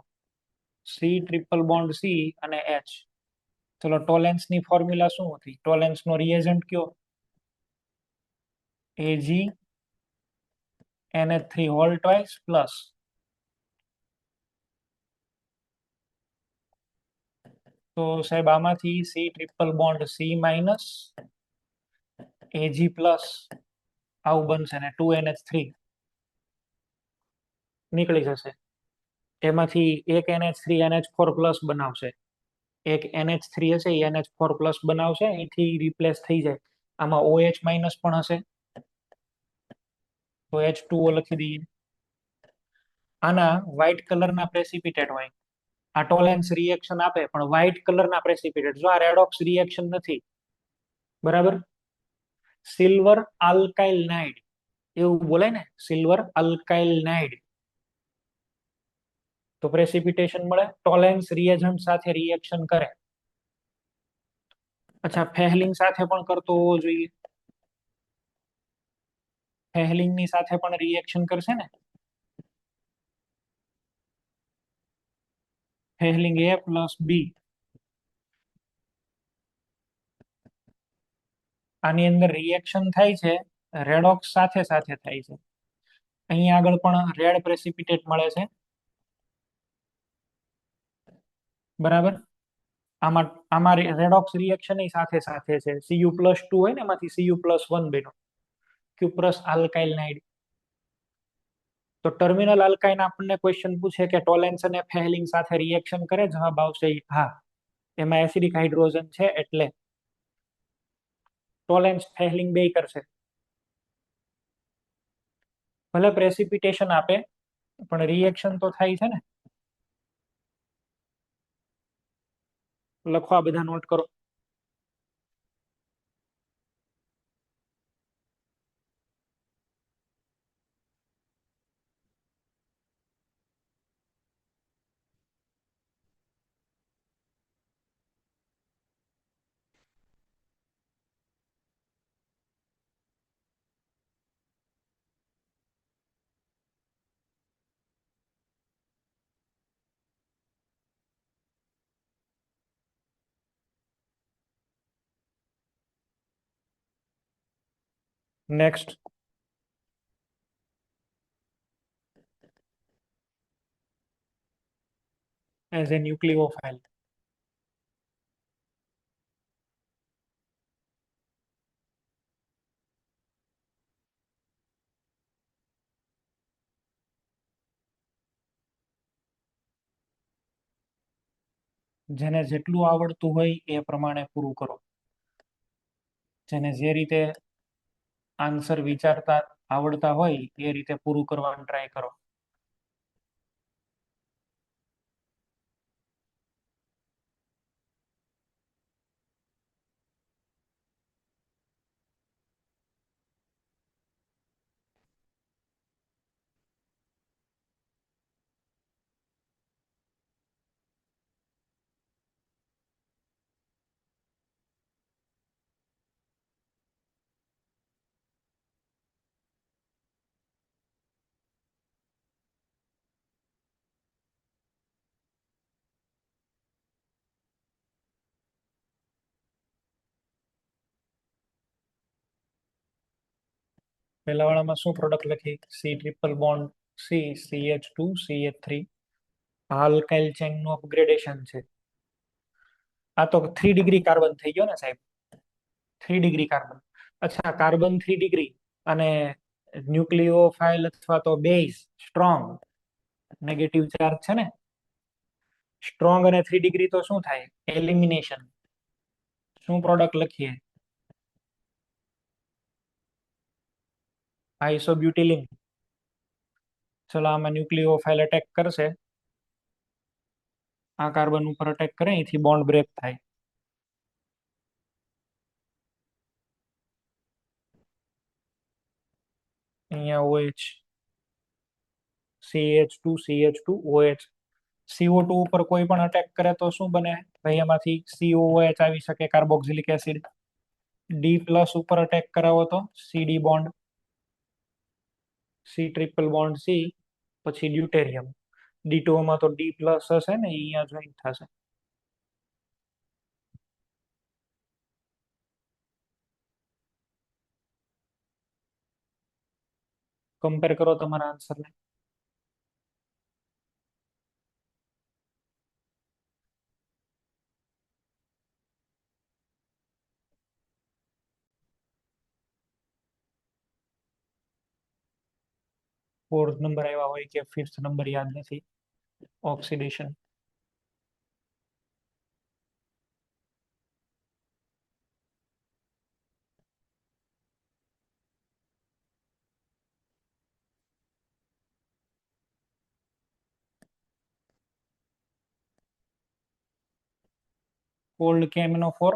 સી ટ્રિપલ બોન્ડ સી અને એચ. ચલો, ટોલેન્સ ની ફોર્મ્યુલા શું હતી? ટોલેન્સ નો રિએજન્ટ કયો? Ag NH3 whole twice plus. તો સાહેબ આમાંથી C triple bond C minus Ag plus આવું બનશે ને 2NH3 નીકળી જશે. એમાંથી એક NH3 NH4 પ્લસ બનાવશે. એક NH3 હશે એ NH4 પ્લસ બનાવશે, અહીંથી રિપ્લેસ થઈ જાય. આમાં OH માઇનસ પણ હશે, તો H2O લખી દઈએ. આના વ્હાઇટ કલરના પ્રેસિપિટેટ હોય. આ ટોલેન્સ રિએક્શન આપે પણ વ્હાઇટ કલરના પ્રેસિપિટેટ. જો આ રેડોક્સ રિએક્શન નથી, બરાબર. સિલ્વર આલ્કાઇલ નાઇડ એવું બોલે ને, સિલ્વર આલ્કાઇલ નાઇડ. તો પ્રેસિપિટેશન મળે. ટોલેન્સ રિએજન્ટ સાથે રિએક્શન કરે. અચ્છા, ફેહલિંગ સાથે પણ કરતો હોવો જોઈએ. ફેહલિંગ ની સાથે પણ રિએક્શન કરશે ને. ફેહલિંગ A પ્લસ બી. આની અંદર રિએક્શન થાય છે, રેડોક્સ સાથે સાથે થાય છે. અહીંયા આગળ પણ રેડ પ્રેસિપિટેટ મળે છે, બરાબર. આમાં આમાં રેડોક્સ રિએક્શન સાથે સાથે છે. Cu+2 હોય ને, એમાંથી Cu+1 બન્યો, ક્યુપ્રસ આલ્કાઇલ નાઇડ. તો ટર્મિનલ આલ્કાઇન આપણને ક્વેશ્ચન પૂછે કે ટોલેન્સ અને ફેહલિંગ સાથે રિએક્શન કરે, જવાબ આવશે હા. એમાં એસિડિક હાઇડ્રોજન છે એટલે ટોલેન્સ ફેહલિંગ બે કરશે. ભલે પ્રેસિપિટેશન આપે પણ રિએક્શન તો થાય છે ને. લખવા બધા નોટ કરો. નેક્સ્ટ. As a nucleophile. જેને જેટલું આવડતું હોય એ પ્રમાણે પૂરું કરો. જેને જે રીતે આન્સર વિચારતા આવડતા હોય એ રીતે પૂરું કરવાનું ટ્રાય કરો. પહેલા વાળામાં શું પ્રોડક્ટ લખી? C triple bond CH2 CH3. આ અલ્કાઇલ ચેઇન નું અપગ્રેડેશન છે. આ તો 3 ડિગ્રી કાર્બન થઈ ગયો ને સાહેબ? 3 ડિગ્રી કાર્બન. અચ્છા, કાર્બન 3 ડિગ્રી અને ન્યુક્લિયોફાઇલ અથવા તો બેઝ સ્ટ્રોંગ નેગેટિવ ચાર્જ છે ને. સ્ટ્રોંગ અને 3 ડિગ્રી તો શું થાય? એલિમિનેશન. શું પ્રોડક્ટ લખીએ? આઇસોબ્યુટિલિન. ચલો આમાં ન્યુક્લિયોફાઇલ અટેક કરશે. આ કાર્બન ઉપર અટેક કરે, અહીંથી બોન્ડ બ્રેક થાય. અહીંયા OH CH2 CH2 OH. CO2 ઉપર કોઈ પણ અટેક કરે તો શું બને ભાઈ? એમાંથી COOH આવી શકે, કાર્બોક્સિલિક એસિડ. D+ ઉપર અટેક કરાવો તો CD bond, C triple bond C, પછી ડ્યુટેરિયમ. D2 માં તો D+ હશે ને, અહીંયા જોઈન થશે. કમ્પેર કરો તમારા આન્સરને. ફોર્થ નંબર આવ્યા હોય કે ફિફ્થ નંબર યાદ નથી. Oxidation. Cold KMnO4,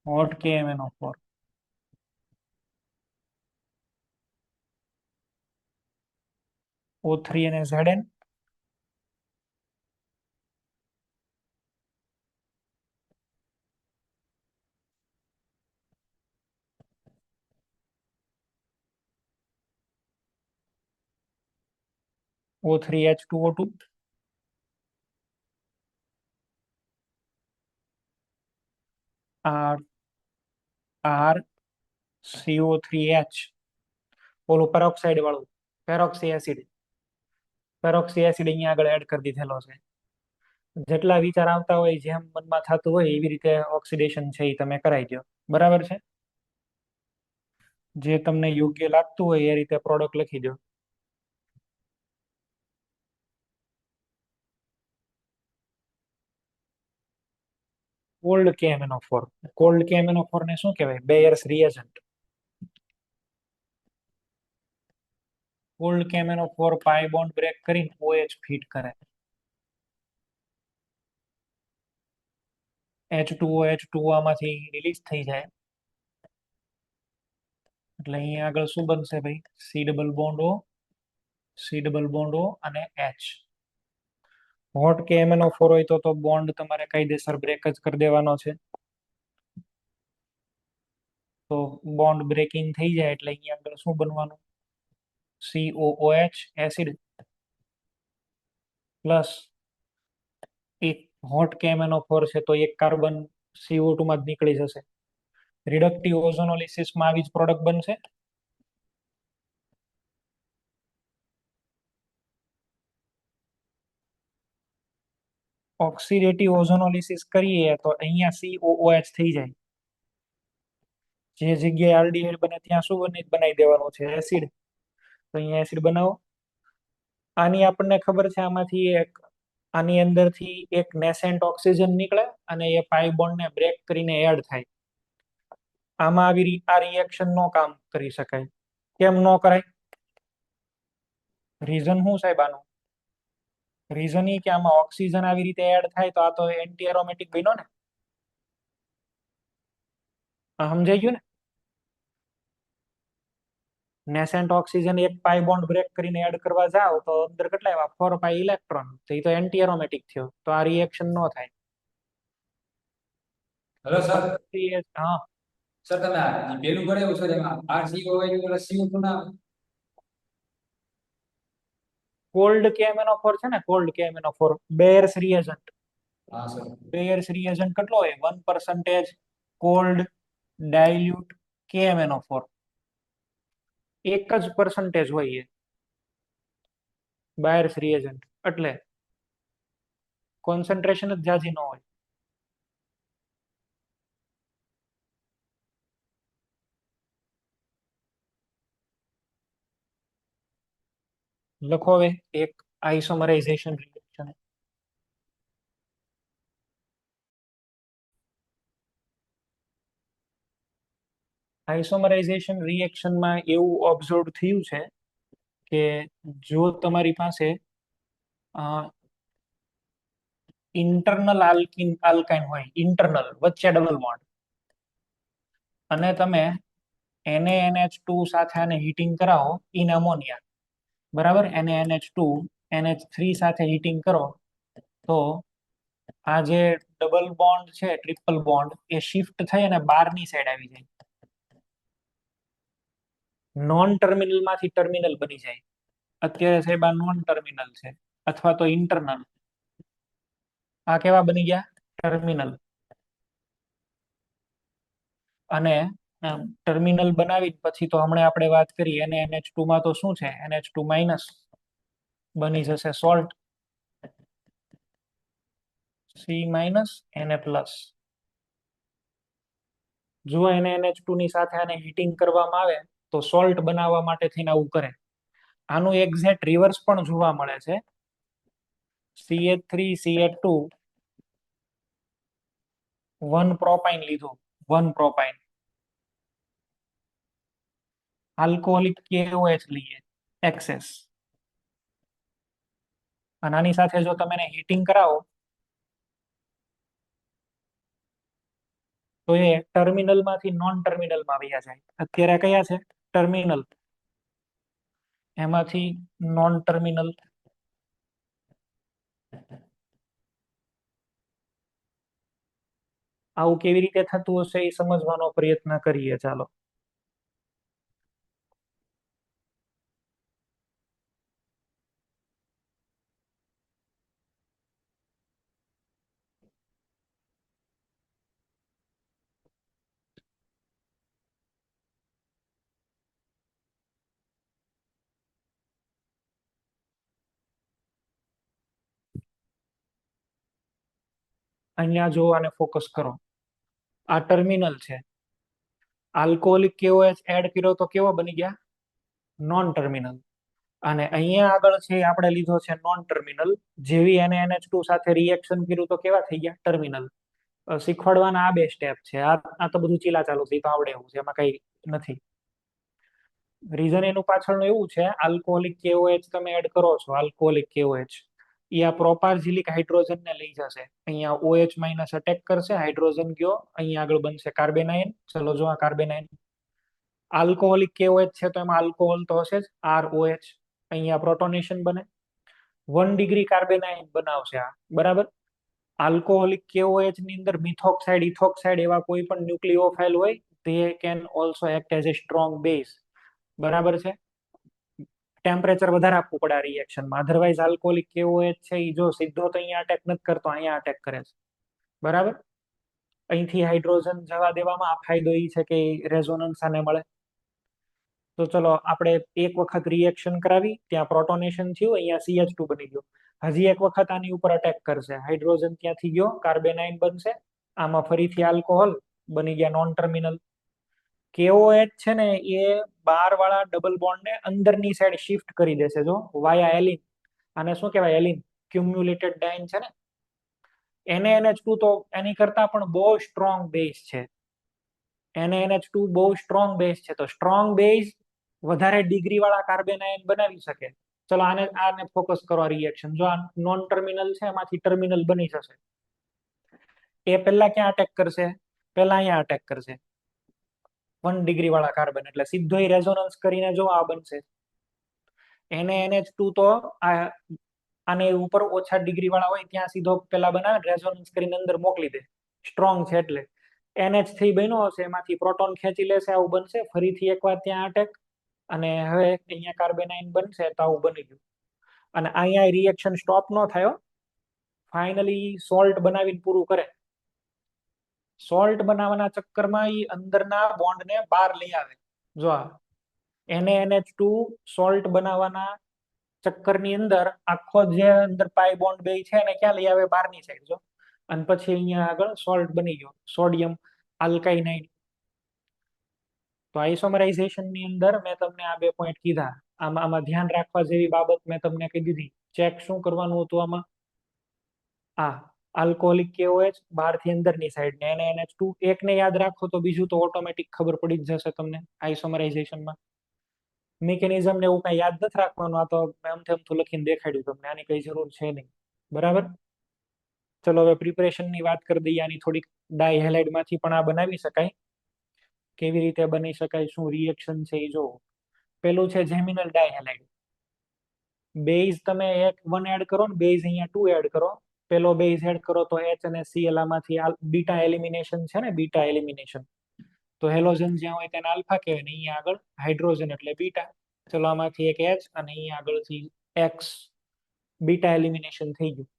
hot KMnO4. O3 અને Zn. O3H2O2. RCO3H. ઓલું પેરોક્સાઇડ વાળું પેરોક્સી એસિડ. પેરોક્સી એસિડ અહીંયા આગળ એડ કરી દીધેલો છે. જેટલા વિચાર આવતા હોય, જેમ મનમાં થતું હોય એવી રીતે ઓક્સિડેશન છે એ તમે કરાવી દો. બરાબર છે? જે તમને યોગ્ય લાગતું હોય એ રીતે પ્રોડક્ટ લખી દો. Cold KMnO4. કોલ્ડ KMnO4 ને શું કહેવાય? બેયર્સ રિએજન્ટ. કોલ્ડ KMnO4 પાઈ બોન્ડ બ્રેક કરીને OH ફિટ કરે. H2O આમાંથી રિલીઝ થઈ જાય. એટલે અહીંયા આગળ શું બનશે ભાઈ? C double bond O, C double bond O અને H. હોટ KMnO4 હોય તો બોન્ડ તમારે કાયદેસર બ્રેક જ કરી દેવાનો છે. તો બોન્ડ બ્રેકિંગ થઈ જાય એટલે અહીંયા આગળ શું બનવાનું? COOH એસિડ પ્લસ એક હોટ KMnO4 છે તો એક કાર્બન CO2 માં જ નીકળી જશે. રિડક્ટિવ ઓઝોનોલિસિસમાં આવી જ પ્રોડક્ટ બનશે. ઓક્સિડેટિવ ઓઝોનોલિસિસ કરીએ તો અહીંયા COOH થઈ જાય. જે જગ્યાએ આલ્ડીહાઇડ બને ત્યાં શું બનાવી દેવાનું છે? એસિડ. તો અહીંયા એસિડ બનાવો. આની આપણને ખબર છે, આની અંદરથી એક નેસેન્ટ ઓક્સિજન નીકળે અને એ પાઈ બોન્ડને બ્રેક કરીને એડ થાય. આમાં આ રિએક્શન નો કામ કરી શકાય. કેમ ન કરાય? રીઝન શું સાહેબ આનું? રીઝન એ કે આમાં ઓક્સિજન આવી રીતે એડ થાય તો આ તો એન્ટી એરોમેટિક બન્યો ને. સમજાઈ ગયું ને? નેસેન્ટ ઓક્સિજન એક પાઈ બોન્ડ બ્રેક કરીને એડ કરવા જાવ તો અંદર કેટલા આવ્યા? 4 પાઈ ઇલેક્ટ્રોન. તો એ તો એન્ટી એરોમેટિક થયો, તો આ રિએક્શન ન થાય. Hello sir. હા સર તમે આ પેલું કરાવ્યું સર એમાં RCOH પ્લસ CO2 ના કોલ્ડ KMnO4 છે ને, કોલ્ડ KMnO4 બેયર્સ રિએજન્ટ. હા સર. બેયર્સ રિએજન્ટ કેટલો હોય? 1% કોલ્ડ ડાયલ્યુટ KMnO4. એક જ percentage હોય એ બાયર્સ રિએજન્ટ, એટલે કોન્સન્ટ્રેશન જ જાજી ન હોય. લખો હવે એક આઇસોમરાઇઝેશન રિએક્શન. આઇસોમરાઇઝેશન રિએક્શનમાં એવું ઓબ્ઝર્વ થયું છે કે જો તમારી પાસે ઇન્ટરનલ આલ્કાઇન હોય, ઇન્ટરનલ વચ્ચે ડબલ બોન્ડ, અને તમે NaNH2 સાથે આને હીટિંગ કરાવો ઇન અમોનિયા, બરાબર? NaNH2 NH3 સાથે હીટિંગ કરો તો આ જે ડબલ બોન્ડ છે, ટ્રિપલ બોન્ડ, એ શિફ્ટ થઈ અને બહારની સાઈડ આવી જાય. નોન ટર્મિનલ માંથી ટર્મિનલ બની જાય. અત્યારે સાહેબ આ નોન ટર્મિનલ છે અથવા તો ઇન્ટરનલ. આ કેવા બની ગયા? ટર્મિનલ. અને ટર્મિનલ બનાવી પછી તો હમણાં આપણે વાત કરી NaNH2 માં તો શું છે? NH2 માઇનસ બની જશે salt, C minus Na plus. જો NaNH2 ની સાથે આને હીટિંગ કરવામાં આવે તો સોલ્ટ બનાવવા માટે થઈને આવું કરે. આનું એક્ઝેક્ટ રિવર્સ પણ જોવા મળે છે. CH3CH2 1 પ્રોપાઇન લીધું, 1 પ્રોપાઇન. આલ્કોહોલિક KOH લઈએ, એક્સેસ. અને આની સાથે જો તમે એને હીટિંગ કરાવો તો એ ટર્મિનલ માંથી નોન ટર્મિનલમાં વયા જાય. અત્યારે કયા છે? ટર્મિનલ. એમાંથી નોન ટર્મિનલ. આવું કેવી રીતે થતું હશે એ સમજવાનો પ્રયત્ન કરીએ. ચાલો. અહીંયા જો આને ફોકસ કરો. આ ટર્મિનલ છે. આલ્કોહોલિક KOH એડ કર્યો તો કેવો બની ગયા? Non terminal. અને અહીંયા આગળ છે આપણે લીધો છે નોન ટર્મિનલ. જેવી NaNH2 સાથે રિએક્શન કર્યું તો કેવા થઈ ગયા? ટર્મિનલ. શીખવાડવાના આ બે સ્ટેપ છે. આ તો બધું ચીલા ચાલુ થઈ તો આવડે એવું છે, એમાં કઈ નથી. રીઝન એનું પાછળનું એવું છે, આલ્કોહોલિક KOH તમે એડ કરો છો, આલ્કોહોલિક KOH એ આ પ્રોપાર્જિલિક હાઇડ્રોજન ને લઈ જશે. અહીંયા OH માઇનસ અટેક કરશે, હાઇડ્રોજન ગયો, અહીંયા આગળ બનશે કાર્બેનાઇન. ચલો જો આ કાર્બેનાઇન. આલ્કોહોલિક KOH છે તો એમાં આલ્કોહોલ તો હશે જ, ROH. અહીંયા પ્રોટોનેશન બને, 1 ડિગ્રી કાર્બેનાઇન બનાવશે આ, બરાબર? આલ્કોહોલિક KOH ની અંદર મિથોક્સાઇડ, ઇથોક્સાઇડ એવા કોઈ પણ ન્યુક્લિયોફાઇલ હોય, they can also act as a strong base. બરાબર છે? ટેમ્પરેચર વધારે આપવું પડે આ રિએક્શનમાં, અધરવાઇઝ આલ્કોહોલિક KOH છે એ જો સીધો તો અહીંયા અટેક નથી કરતો, અહીંયા અટેક કરે છે. બરાબર? અહીંથી હાઇડ્રોજન જવા દેવામાં આ ફાયદો એ છે કે રેઝોનન્સ આને મળે. તો ચલો આપણે એક વખત રિએક્શન કરાવી, ત્યાં પ્રોટોનેશન થયું, અહીંયા CH2 બની ગયું. હજી એક વખત આની ઉપર અટેક કરશે. હાઇડ્રોજન ત્યાંથી ગયો, કાર્બેનાઇન બનશે, આમાં ફરીથી આલ્કોહોલ બની ગયા નોન ટર્મિનલ. KOH છે ને એ બાર વાળા ડબલ બોન્ડ ને અંદરની સાઈડ શિફ્ટ કરી દેશે જો વાયા એલિન. આને શું કહેવાય? એલિન, ક્યુમ્યુલેટેડ ડાયન છે ને. NaNH2 તો એની કરતા પણ બહુ સ્ટ્રોંગ બેઝ છે. NaNH2 બહુ સ્ટ્રોંગ બેઝ છે, તો સ્ટ્રોંગ બેઝ વધારે ડિગ્રી વાળા કાર્બેનાઇન બનાવી શકે. ચલો આને ફોકસ કરો. રિએક્શન જો આ નોન ટર્મિનલ છે, એમાંથી ટર્મિનલ બની જશે. એ પહેલા ક્યાં અટેક કરશે? પહેલા અહીંયા અટેક કરશે 1 ડિગ્રી વાળા કાર્બન, એટલે સીધો રેઝોનન્સ કરીને જો આ બનશે. NaNH2 તો આને ઉપર ઓછા ડિગ્રી વાળા હોય ત્યાં સીધો પેલા બનાવે, રેઝોનન્સ કરીને અંદર મોકલી દે, સ્ટ્રોંગ છે એટલે. NH3 બન્યો હશે, એમાંથી પ્રોટોન ખેંચી લેશે, આવું બનશે. ફરીથી એકવાર ત્યાં અટેક, અને હવે અહીંયા કાર્બેનાઇન બનશે, તો આવું બની ગયું. અને અહીંયા રિએક્શન સ્ટોપ ન થયો, ફાઇનલી સોલ્ટ બનાવીને પૂરું કરે. સોલ્ટ બનાવવાના ચક્કરમાં એ અંદરના બોન્ડને બહાર લઈ આવે. જો આ NaNH2 સોલ્ટ બનાવવાના ચક્કરની અંદર આખો જે અંદર પાઈ બોન્ડ બે છે એને ક્યાં લઈ આવે? બહારની સાઈડ જો. અને પછી અહીંયા આગળ સોલ્ટ બની ગયો, સોડિયમ આલ્કાઇનાઇડ. તો આઇસોમરાઇઝેશન ની અંદર મેં તમને આ 2 પોઈન્ટ કીધા. આમાં ધ્યાન રાખવા જેવી બાબત મેં તમને કહી દીધી. ચેક શું કરવાનું હતું આમાં? આ આલ્કોહોલિક KOH બહારથી અંદરની સાઈડ ને NaNH2 એકને યાદ રાખો તો બીજું તો ઓટોમેટિક ખબર પડી જ જશે તમને આઇસોમરાઇઝેશનમાં. મિકેનિઝમ ને એવું કઈ યાદ નથી રાખવાનું, આ તો અમથું લખીને દેખાડ્યું તમને, આની કઈ જરૂર છે નહીં. બરાબર? ચલો હવે પ્રિપરેશન ની વાત કરી દઈએ. આની થોડીક ડાયહેલાઇડ માંથી પણ આ બનાવી શકાય. કેવી રીતે બની શકાય, શું રિએક્શન છે એ જોવો. પેલું છે જેમિનલ ડાયહેલાઇડ. બેઝ તમે 1 એડ કરો ને, બેઝ અહીંયા 2 એડ કરો. પેલો બેઝ એડ કરો તો H અને Cl આમાંથી બીટા એલિમિનેશન છે ને, બીટા એલિમિનેશન. તો હેલોજન જ્યાં હોય તેને આલ્ફા કહેવાય, ને અહીંયા આગળ હાઇડ્રોજન એટલે બીટા. ચલો આમાંથી એક H અને અહીંયા આગળથી X, બીટા એલિમિનેશન થઈ ગયું.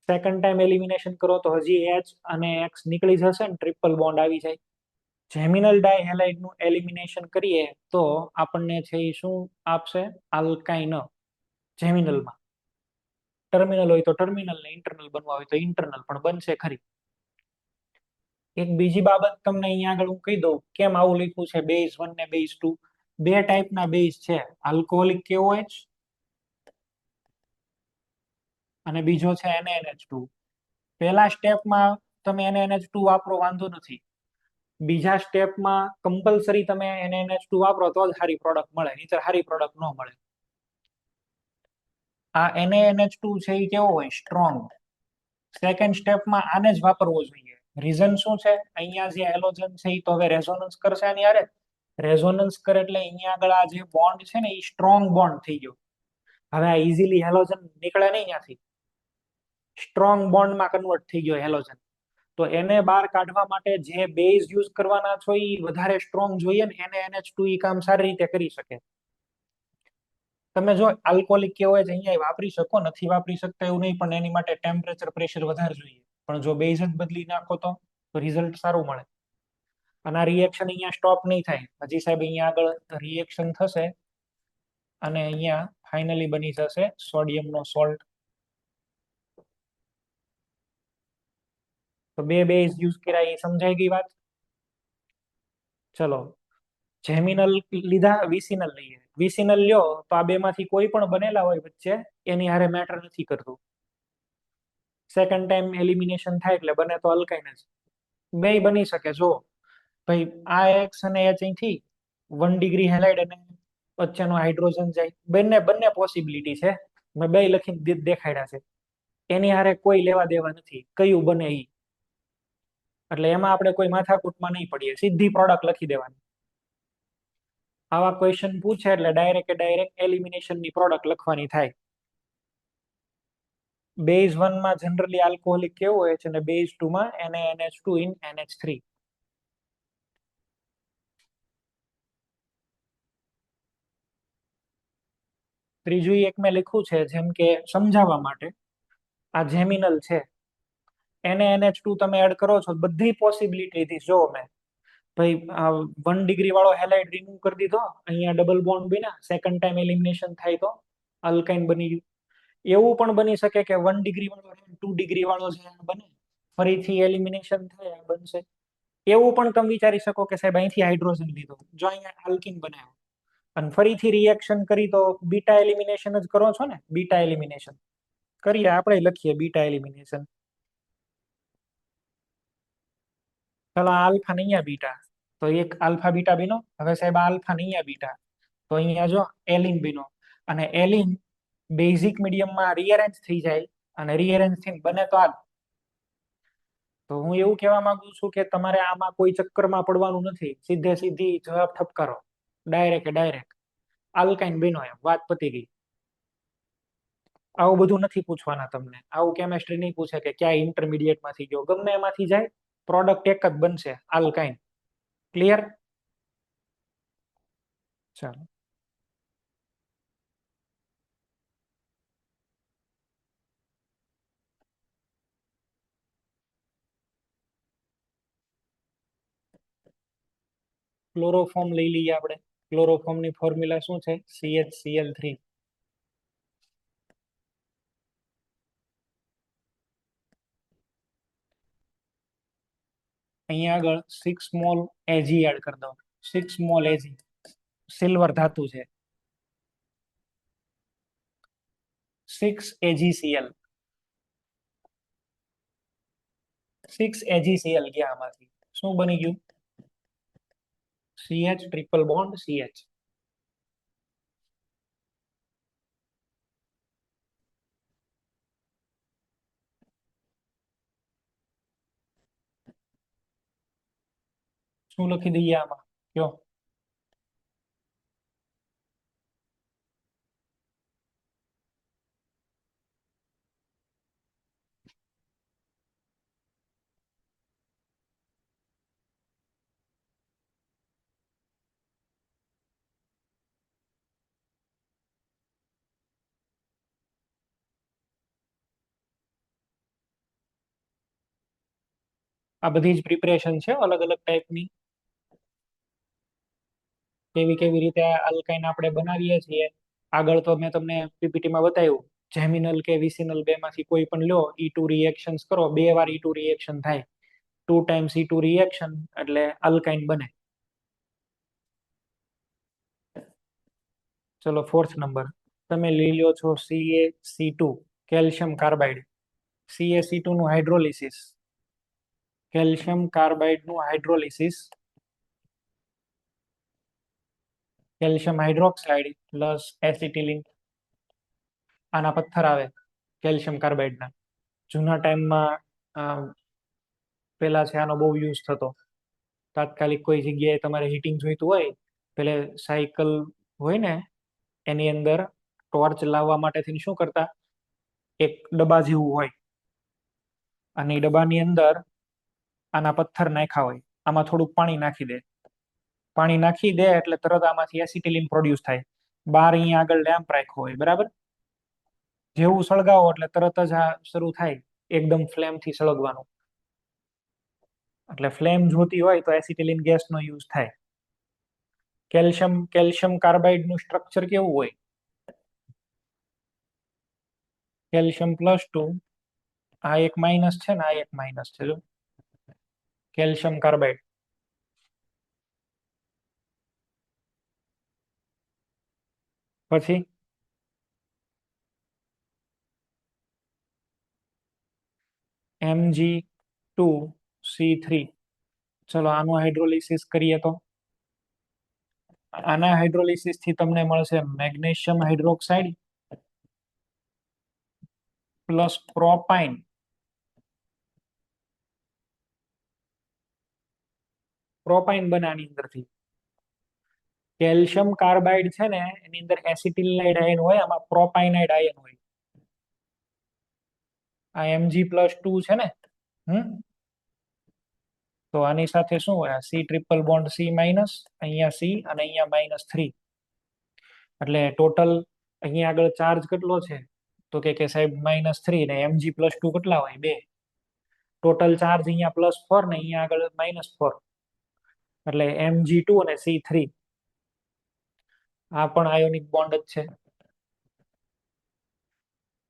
સેકન્ડ ટાઈમ એલિમિનેશન કરો તો હજી H અને X નીકળી જશે ને, ટ્રિપલ બોન્ડ આવી જાય. જેમિનલ ડાયહેલાઇડ નું એલિમિનેશન કરીએ તો આપણને છે એ શું આપશે? આલ્કાઇન. જેમિનલમાં ટર્મિનલ હોય તો ટર્મિનલ, ને ઇન્ટરનલ બનવા હોય તો ઇન્ટરનલ પણ બનશે ખરી. એક બીજી બાબત તમને અહીંયા આગળ હું કહી દઉં, કેમ આવું લખ્યું છે બેઝ 1 ને બેઝ 2. 2 ટાઈપના બેઝ છે, આલ્કોહોલિક KOH અને બીજો છે NaNH2. પહેલા સ્ટેપમાં તમે NaNH2 વાપરો વાંધો નથી, બીજા સ્ટેપમાં કમ્પલસરી તમે NaNH2 વાપરો તો જ સારી પ્રોડક્ટ મળે, નહીંતર સારી પ્રોડક્ટ ન મળે. આ NaNH2 છે એ કેવો હોય? સ્ટ્રોંગ. સેકન્ડ સ્ટેપમાં આને જ વાપરવો જોઈએ. રીઝન શું છે? અહીંયા જે હેલોજન છે એ તો હવે રેઝોનન્સ કરશે આની હારે. રેઝોનન્સ કરે એટલે અહીંયા આગળ આ જે બોન્ડ છે ને એ સ્ટ્રોંગ બોન્ડ થઈ ગયો. હવે આ ઇઝીલી હેલોજન નીકળે નહીં ત્યાંથી, સ્ટ્રોંગ બોન્ડમાં કન્વર્ટ થઈ ગયો હેલોજન. તો એને બહાર કાઢવા માટે જે બેઝ યુઝ કરવાના છો એ વધારે સ્ટ્રોંગ જોઈએ ને, NaNH2 એ કામ સારી રીતે કરી શકે. તમે જો આલ્કોહોલિક KOH અહીંયા વાપરી શકો, નથી વાપરી શકતા એવું નહીં, પણ એની માટે ટેમ્પરેચર પ્રેશર વધારે જોઈએ. પણ જો બેઝ જ બદલી નાખો તો રિઝલ્ટ સારું મળે. અને આ રિએક્શન અહીંયા સ્ટોપ નહીં થાય, હજી સાહેબ અહીંયા આગળ રિએક્શન થશે અને અહીંયા ફાઇનલી બની જશે સોડિયમનો સોલ્ટ. તો 2 બેઝ યુઝ કર્યા, એ સમજાઈ ગઈ વાત. ચલો જેમિનલ લીધા, વિસિનલ લઈએ. વિસિનલ લ્યો તો આ 2 માંથી કોઈ પણ બનેલા હોય વચ્ચે એની હારે મેટર નથી કરતું. સેકન્ડ ટાઈમ એલિમિનેશન થાય એટલે બને તો અલ્કાઇન જ. 2 બની શકે. જો ભાઈ આ X અને H અહીંથી 1 ડિગ્રી હેલાઇડ અને વચ્ચેનો હાઇડ્રોજન જાય, બંને પોસિબિલિટી છે. મેં 2 લખીને દેખાડ્યા છે. એની હારે કોઈ લેવા દેવા નથી કયું બને ઈ. એટલે એમાં આપણે કોઈ માથાકૂટમાં નહીં પડીએ, સીધી પ્રોડક્ટ લખી દેવાની. આવા ક્વેશ્ચન પૂછે એટલે ડાયરેક્ટ એલિમિનેશન ની પ્રોડક્ટ લખવાની થાય. બેઝ 1 માં જનરલી આલ્કોહોલિક કેવું હોય છે, અને બેઝ 2 માં NaNH2 in NH3. ત્રીજું એક મેં લખ્યું છે જેમ કે સમજાવવા માટે. આ જેમિનલ છે, NaNH2 તમે એડ કરો છો, બધી પોસિબિલિટી જો મેં ભાઈ 1 ડિગ્રી વાળો હેલાઇડ રિમૂવ કરી દીધો, અહીંયા ડબલ બોન્ડ બન્યા, સેકન્ડ ટાઈમ એલિમિનેશન થાય તો અલ્કાઇન બની ગયું. એવું પણ બની શકે કે 1 ડિગ્રી વાળો 2 ડિગ્રી વાળો છે આ બને, ફરીથી એલિમિનેશન થાય આ બનશે. એવું પણ તમે વિચારી શકો કે સાહેબ અહીંથી હાઇડ્રોજન લીધો, જો અહીંયા આલ્કીન બનાવ્યો અને ફરીથી રિએક્શન કરી તો બીટા એલિમિનેશન જ કરો છો ને, બીટા એલિમિનેશન કરીએ આપણે, લખીએ બીટા એલિમિનેશન. ચલો આ આલ્ફા ને અહીંયા બીટા, તો એક આલ્ફા બીટા બનો. હવે સાહેબ આ આલ્ફા ને અહીંયા બીટા, તો અહીંયા જો એલિન બનો, અને એલિન બેઝિક મીડિયમમાં રીઅરેન્જ થઈ જાય, અને રીઅરેન્જ થઈને બને તો આ. તો હું એવું કહેવા માંગુ છું કે તમારે આમાં કોઈ ચક્કરમાં પડવાનું નથી, સીધે સીધી જવાબ ઠપકારો, ડાયરેક્ટ આલ્કાઇન બનો, એમ વાત પતી ગઈ. આવું બધું નથી પૂછવાના તમને, આવું કેમેસ્ટ્રી નહીં પૂછે કે ક્યાં ઇન્ટરમીડિયેટ માંથી ગયો, ગમે એમાંથી જાય પ્રોડક્ટ એક જ બનશે, આલ્કાઇન. ક્લિયર? ચાલો. ક્લોરોફોર્મ લઈ લઈએ આપણે. ક્લોરોફોર્મ ની ફોર્મ્યુલા શું છે? CHCl3. અહીંયા આગળ 6 મોલ Ag એડ કરી દો. 6 મોલ Ag સિલ્વર ધાતુ છે. 6 AgCl. 6 AgCl ગયા આમાંથી, શું બની ગયું? CH triple bond CH. શું લખી દઈએ આમાં કયો? આ બધી જ પ્રિપરેશન છે અલગ અલગ ટાઈપની, કેવી રીતે આલ્કાઇન આપણે બનાવીએ છીએ. આગળ તો મેં તમને પીપીટીમાં બતાવ્યું, જેમિનલ કે વિસિનલ બે માંથી કોઈ પણ લ્યો, E2 રિએક્શન્સ કરો, 2 વાર E2 રિએક્શન થાય, 2 ટાઈમ્સ E2 રિએક્શન એટલે આલ્કાઇન બને. ચલો 4th નંબર તમે લઈ લ્યો છો CaC2, કેલ્શિયમ કાર્બાઇડ. CaC2 નું હાઇડ્રોલિસિસ, કેલ્શિયમ કાર્બાઇડ નું hydrolysis, calcium hydroxide plus acetylene. આના પથ્થર આવે કેલ્શિયમ કાર્બાઇડના. જૂના ટાઈમમાં પેલા છે આનો બહુ યુઝ થતો. તાત્કાલિક કોઈ જગ્યાએ તમારે હીટિંગ જોઈતું હોય, પેલે સાયકલ હોય ને એની અંદર ટોર્ચ લાવવા માટેથી શું કરતા, એક ડબ્બા જેવું હોય, અને એ ડબ્બાની અંદર આના પથ્થર નાખ્યા હોય, આમાં થોડુંક પાણી નાખી દે, પાણી નાખી દે એટલે તરત આમાંથી એસિટિલિન પ્રોડ્યુસ થાય. બાર અહીંયા આગળ લેમ્પ રાખ્યો હોય, બરાબર, જેવું સળગાવો એટલે તરત જ આ શરૂ થાય એકદમ ફ્લેમ થી સળગવાનું. એટલે ફ્લેમ જોતી હોય તો એસિટિલિન ગેસ નો યુઝ થાય. કેલ્શિયમ કાર્બાઇડ નું સ્ટ્રક્ચર કેવું હોય? કેલ્શિયમ +2, આ એક માઇનસ છે ને આ એક માઇનસ છે, જો કેલ્શિયમ કાર્બાઇડ. પછી Mg2C3. ચલો આનું હાઇડ્રોલિસિસ કરીએ તો આના હાઇડ્રોલિસિસ થી તમને મળશે magnesium hydroxide plus propyne. Propyne બને આની અંદરથી. કેલ્શિયમ કાર્બાઇડ છે ને એની અંદર એસિટિલાઇડ આયન હોય, આમાં પ્રોપાઇનાઇડ આયન હોય. આ Mg+2 છે ને, તો આની સાથે શું હોય? C ટ્રિપલ બોન્ડ C-, અહીંયા C અને અહીંયા -3. એટલે ટોટલ અહીંયા આગળ ચાર્જ કેટલો છે? તો કે સાહેબ -3 ને Mg+2 કેટલા હોય? 2. ટોટલ ચાર્જ અહીંયા +4 ને અહીંયા આગળ -4, એટલે Mg2 અને C3. આ પણ આયોનિક બોન્ડ જ છે.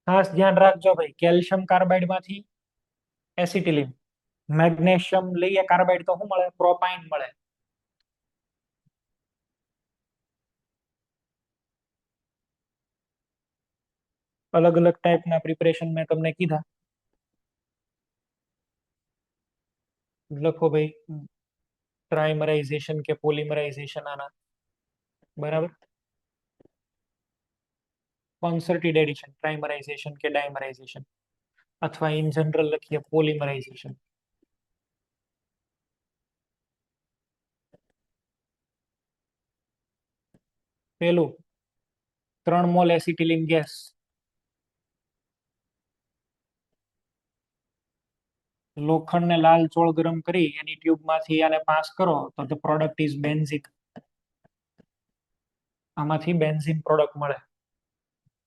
ખાસ ધ્યાન રાખજો ભાઈ, કેલ્શિયમ કાર્બાઇડ માંથી એસિટિલિન, મેગ્નેશિયમ લઈએ કાર્બાઇડ તો શું મળે? પ્રોપાઇન મળે. અલગ અલગ ટાઈપના પ્રિપરેશન મેં તમને કીધા. લખો ભાઈ, ટ્રાઇમરાઇઝેશન કે પોલિમરાઇઝેશન આના. બરાબર. કોન્સર્ટેડ એડિશન, ટ્રાઇમરાઇઝેશન કે ડાયમરાઇઝેશન, અથવા ઇન જનરલ લખીએ પોલિમરાઇઝેશન. પેલું 3 મોલ એસિટિલિન ગેસ, લોખંડને લાલ ચોળ ગરમ કરી એની ટ્યુબમાંથી આને પાસ કરો તો ધ પ્રોડક્ટ ઇઝ બેન્ઝિન. આમાંથી બેન્ઝિન પ્રોડક્ટ મળે.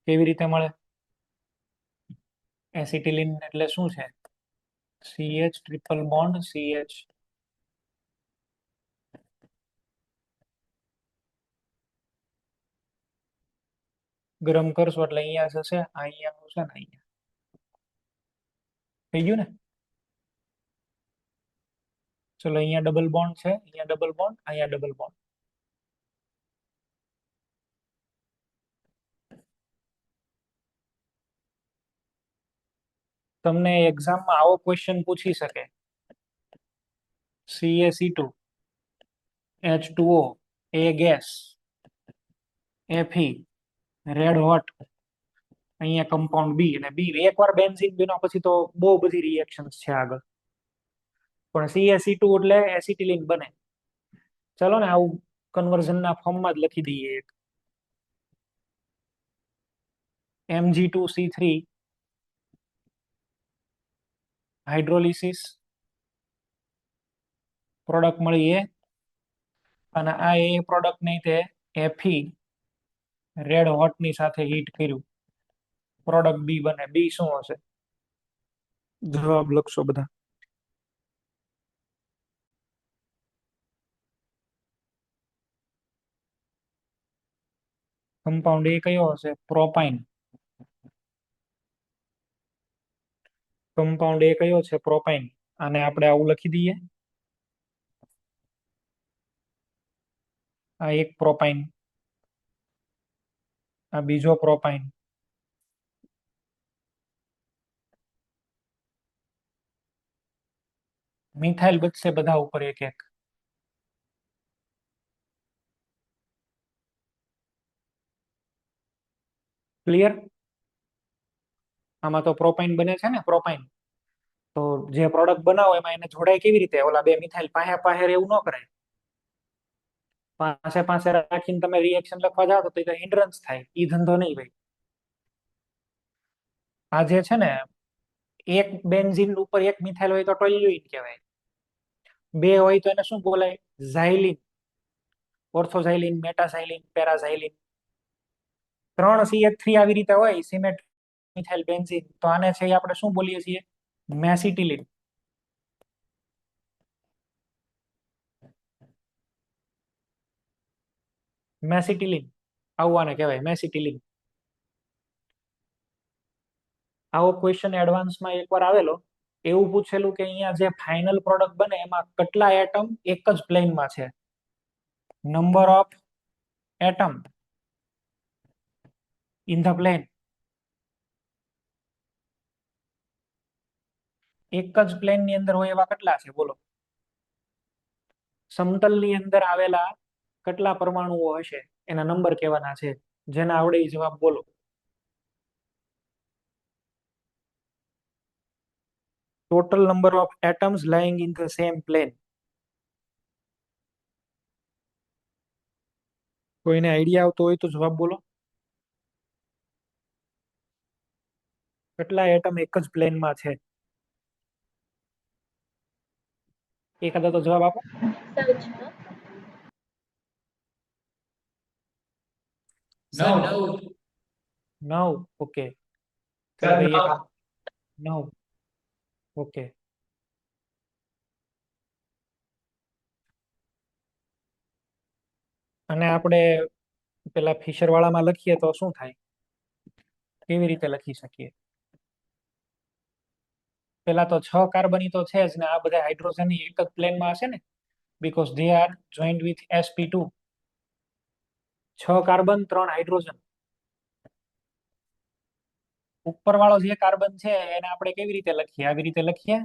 કેવી રીતે મળે? એસિટિલિન એટલે શું છે? CH triple bond CH. ગરમ કરશો એટલે અહીંયા જશે, અહીંયા આવશે ને અહીંયા. થઈ ગયું ને? ચલો અહીંયા ડબલ બોન્ડ છે, અહીંયા ડબલ બોન્ડ, અહીંયા ડબલ બોન્ડ. તમને એક્ઝામમાં આવો ક્વેશ્ચન પૂછી શકે, CaC2 H2O એ ગેસ, Fe રેડ હોટ, અહીંયા કમ્પાઉન્ડ બી, અને બી એકવાર બેન્ઝીન બન્યા પછી તો બહુ બધી રિએક્શન્સ છે આગળ. પણ CaC2 એટલે એસિટિલિન બને. ચલો ને આવું કન્વર્ઝનના ફોર્મમાં જ લખી દઈએ. એક Mg2C3 હાઇડ્રોલિસિસ, પ્રોડક્ટ મળી એ, અને આ એ પ્રોડક્ટ નહીં તે Fe રેડ હોટ ની સાથે હીટ કર્યું, પ્રોડક્ટ બી બને. બી શું હશે? જવાબ લખશો બધા. કમ્પાઉન્ડ એ કયો હશે? પ્રોપાઇન. કમ્પાઉન્ડ એ કયો છે? પ્રોપાઇન. આને આપણે આવું લખી દઈએ, આ એક પ્રોપાઇન, આ બીજો પ્રોપાઇન. મિથાઇલ બચશે બધા ઉપર એક એક. ક્લિયર? આમાં તો પ્રોપાઇન બને છે ને, પ્રોપાઇન. તો જે પ્રોડક્ટ બનાવો એમાં એને જોડાય કેવી રીતે? ઓલા બે મિથાઇલ પાસે પાસે એવું ન કરાય. પાસે પાસે રાખીને તમે રિએક્શન લખવા જાઓ તો હિન્ડ્રન્સ થાય. ઈ ધંધો નહીં ભાઈ. આ જે છે ને, એક બેન્ઝીન ઉપર એક મિથાઇલ હોય તો ટોલ્યુઇન કહેવાય. બે હોય તો એને શું બોલાય? ઝાઇલિન, ઓર્થોઝાઇલિન, મેટાઝાઇલિન, પેરાઝાઇલિન. 3 CH3 આવી રીતે હોય, સિમેટ મિથાઇલ બેન્ઝીન, તો આને છે આપણે શું બોલીએ છીએ? મેસિટિલિન. મેસિટિલિન આવું આને કહેવાય, મેસિટિલિન. આવો ક્વેશ્ચન એડવાન્સમાં એકવાર આવેલો. એવું પૂછેલું કે અહીંયા જે ફાઇનલ પ્રોડક્ટ બને એમાં કેટલા એટમ એક જ પ્લેનમાં છે? Number of atom in the plane. એક જ પ્લેન ની અંદર હોય એવા કેટલા છે? બોલો. સમતલ ની અંદર આવેલા કેટલા પરમાણુઓ હશે? એના નંબર કહેવાના છે. જેના આવડે એ જવાબ બોલો. Total number of atoms lying in the same plane. કોઈને આઈડિયા આવતો હોય તો જવાબ બોલો. કેટલા એટમ એક જ પ્લેનમાં છે? એકાદા તો જવાબ આપો. 6. 9. 9. ઓકે. સર, 9. 9. ઓકે. અને આપણે પેલા ફિશર વાળામાં લખીએ તો શું થાય? કેવી રીતે લખી શકીએ? પેલા તો 6 કાર્બન તો છે જ ને, આ બધા હાઇડ્રોજન એક જ પ્લેનમાં હશે ને, because they are joined with sp2. 6 carbon 3 hydrogen. ઉપરવાળો જે કાર્બન છે એને આપણે કેવી રીતે લખીએ? આવી રીતે લખીએ.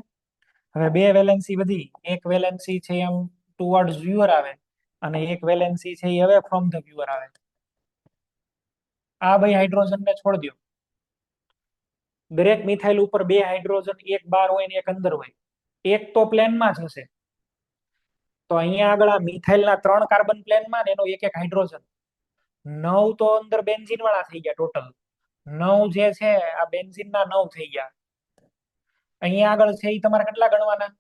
હવે 2 વેલેન્સી વધી, એક વેલેન્સી છે એમ ટુવર્ડ્સ વ્યુઅર આવે અને એક વેલેન્સી છે એ હવે ફ્રોમ ધ વ્યુઅર આવે. આ બે હાઇડ્રોજન ને છોડી દો. દરેક મિથાઇલ ઉપર 2 હાઇડ્રોજન, એક બહાર હોય ને એક અંદર હોય. એક તો પ્લેનમાં જ હશે. તો અહીંયા આગળ આ મિથાઇલના 3 કાર્બન પ્લેનમાં ને એનો એક એક હાઇડ્રોજન. 9 તો અંદર બેન્ઝીન વાળા થઈ ગયા ટોટલ. 9 જે છે આ બેન્ઝીનના 9 થઈ ગયા. અહીંયા આગળ છે એ તમારે કેટલા ગણવાના?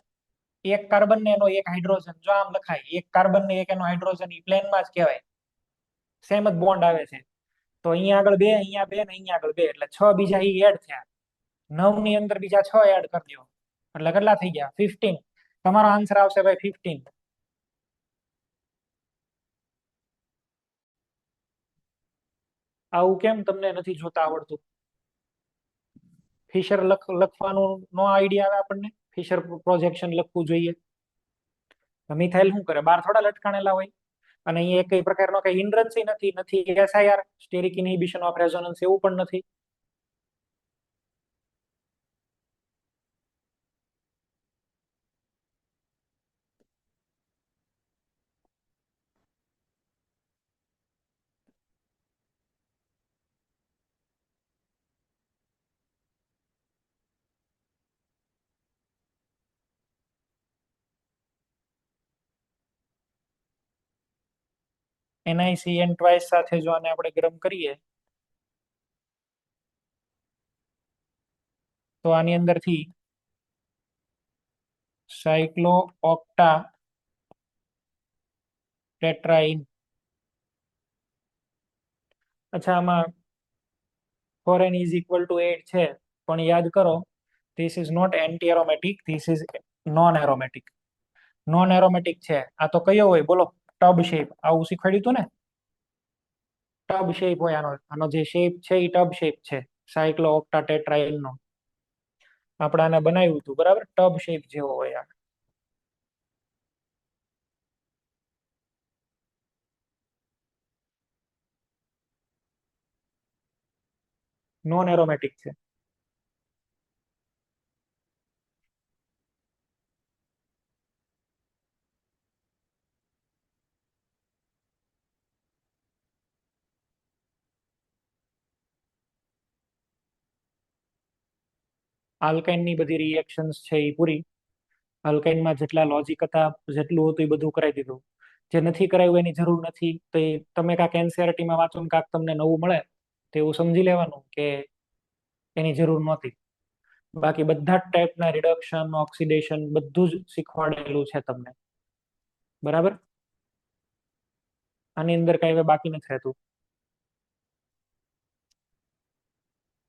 એક કાર્બન ને એનો એક હાઇડ્રોજન. જો આમ લખાય, એક કાર્બન ને એક એનો હાઇડ્રોજન, ઈ પ્લેનમાં જ કહેવાય. સેમ જ બોન્ડ આવે છે. તો અહીંયા આગળ 2, અહીંયા 2 ને અહીંયા આગળ 2, એટલે 6 બીજા ઈ એડ થયા. 9 ની અંદર બીજા 6 એડ કરી દો એટલે કેટલા થઈ ગયા? 15. તમારો આન્સર આવશે ભાઈ 15. આવું કેમ તમને નથી જોતા આવડતું? ફિશર લખવાનું નો આઈડિયા આવે આપણને? ફિશર પ્રોજેક્શન લખવું જોઈએ. મિથાઇલ શું કરે? બાર થોડા લટકાણેલા હોય. અને અહીંયા એક પ્રકારનો કઈ હિન્ડ્રન્સ નથી SIR, સ્ટેરિક ઇન્હિબિશન ઓફ રેઝોનન્સ, એવું પણ નથી. NiCN ટ્વાઇસ સાથે જો આને આપણે ગરમ કરીએ તો આની અંદરથી સાયક્લો ઓક્ટા ટેટ્રાઇન. અચ્છા, આમાં 4n is equal to 8 છે, પણ યાદ કરો this is not anti aromatic, this is non aromatic. Non aromatic છે. આ તો કયો હોય બોલો? Tub shape. આવું શીખવાડ્યું હતું ને? ટબ શેપ હોય આનો જે શેપ છે એ ટબ શેપ છે સાયક્લો ઓક્ટા ટેટ્રાઇલ નો. આપણે આને બનાવ્યું હતું બરાબર, ટબ શેપ જેવો હોય આ. નોન એરોમેટિક છે. આલ્કાઇનની બધી રિએક્શન્સ છે એ પૂરી. આલ્કાઇનમાં જેટલા લોજિક હતા, જેટલું હતું એ બધું કરાવી દીધું. જે નથી કરાવ્યું એની જરૂર નથી. તો એ તમે કાંક એનસીઆરટીમાં વાંચો ને કાંક તમને નવું મળે તો એવું સમજી લેવાનું કે એની જરૂર નહોતી. બાકી બધા જ ટાઈપના રિડક્શન, ઓક્સિડેશન બધું જ શીખવાડેલું છે તમને. બરાબર? આની અંદર કઈ હવે બાકી નથી રહેતું.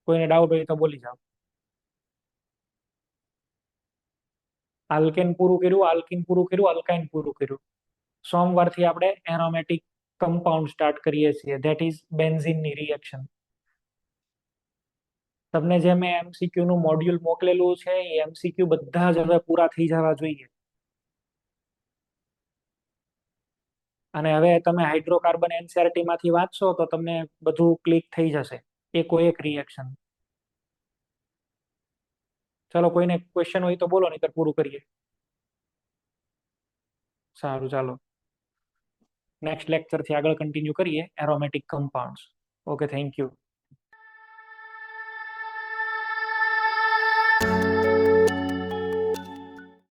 કોઈને ડાઉટ હોય તો બોલી જાઓ. આલ્કેન પૂરું કર્યું, આલ્કિન પૂરું કર્યું, આલ્કાઇન પૂરું કર્યું. સોમવારથી આપણે એરોમેટિક કમ્પાઉન્ડ સ્ટાર્ટ કરીએ છીએ, ધેટ ઇઝ બેન્ઝીનની રિએક્શન. તમને જે મેં એમસીક્યુ નું મોડ્યુલ મોકલેલું છે એ એમસીક્યુ બધા જ હવે પૂરા થઈ જવા જોઈએ. અને હવે તમે હાઇડ્રોકાર્બન એનસીઆરટી માંથી વાંચશો તો તમને બધું ક્લિક થઈ જશે, એકો એક રિએક્શન. ચલો, કોઈને ક્વેશ્ચન હોય તો બોલો, નહીતર પૂરું કરીએ. સારું, ચાલો નેક્સ્ટ લેક્ચર થી આગળ કન્ટિન્યુ કરીએ aromatic compounds. Okay, thank you.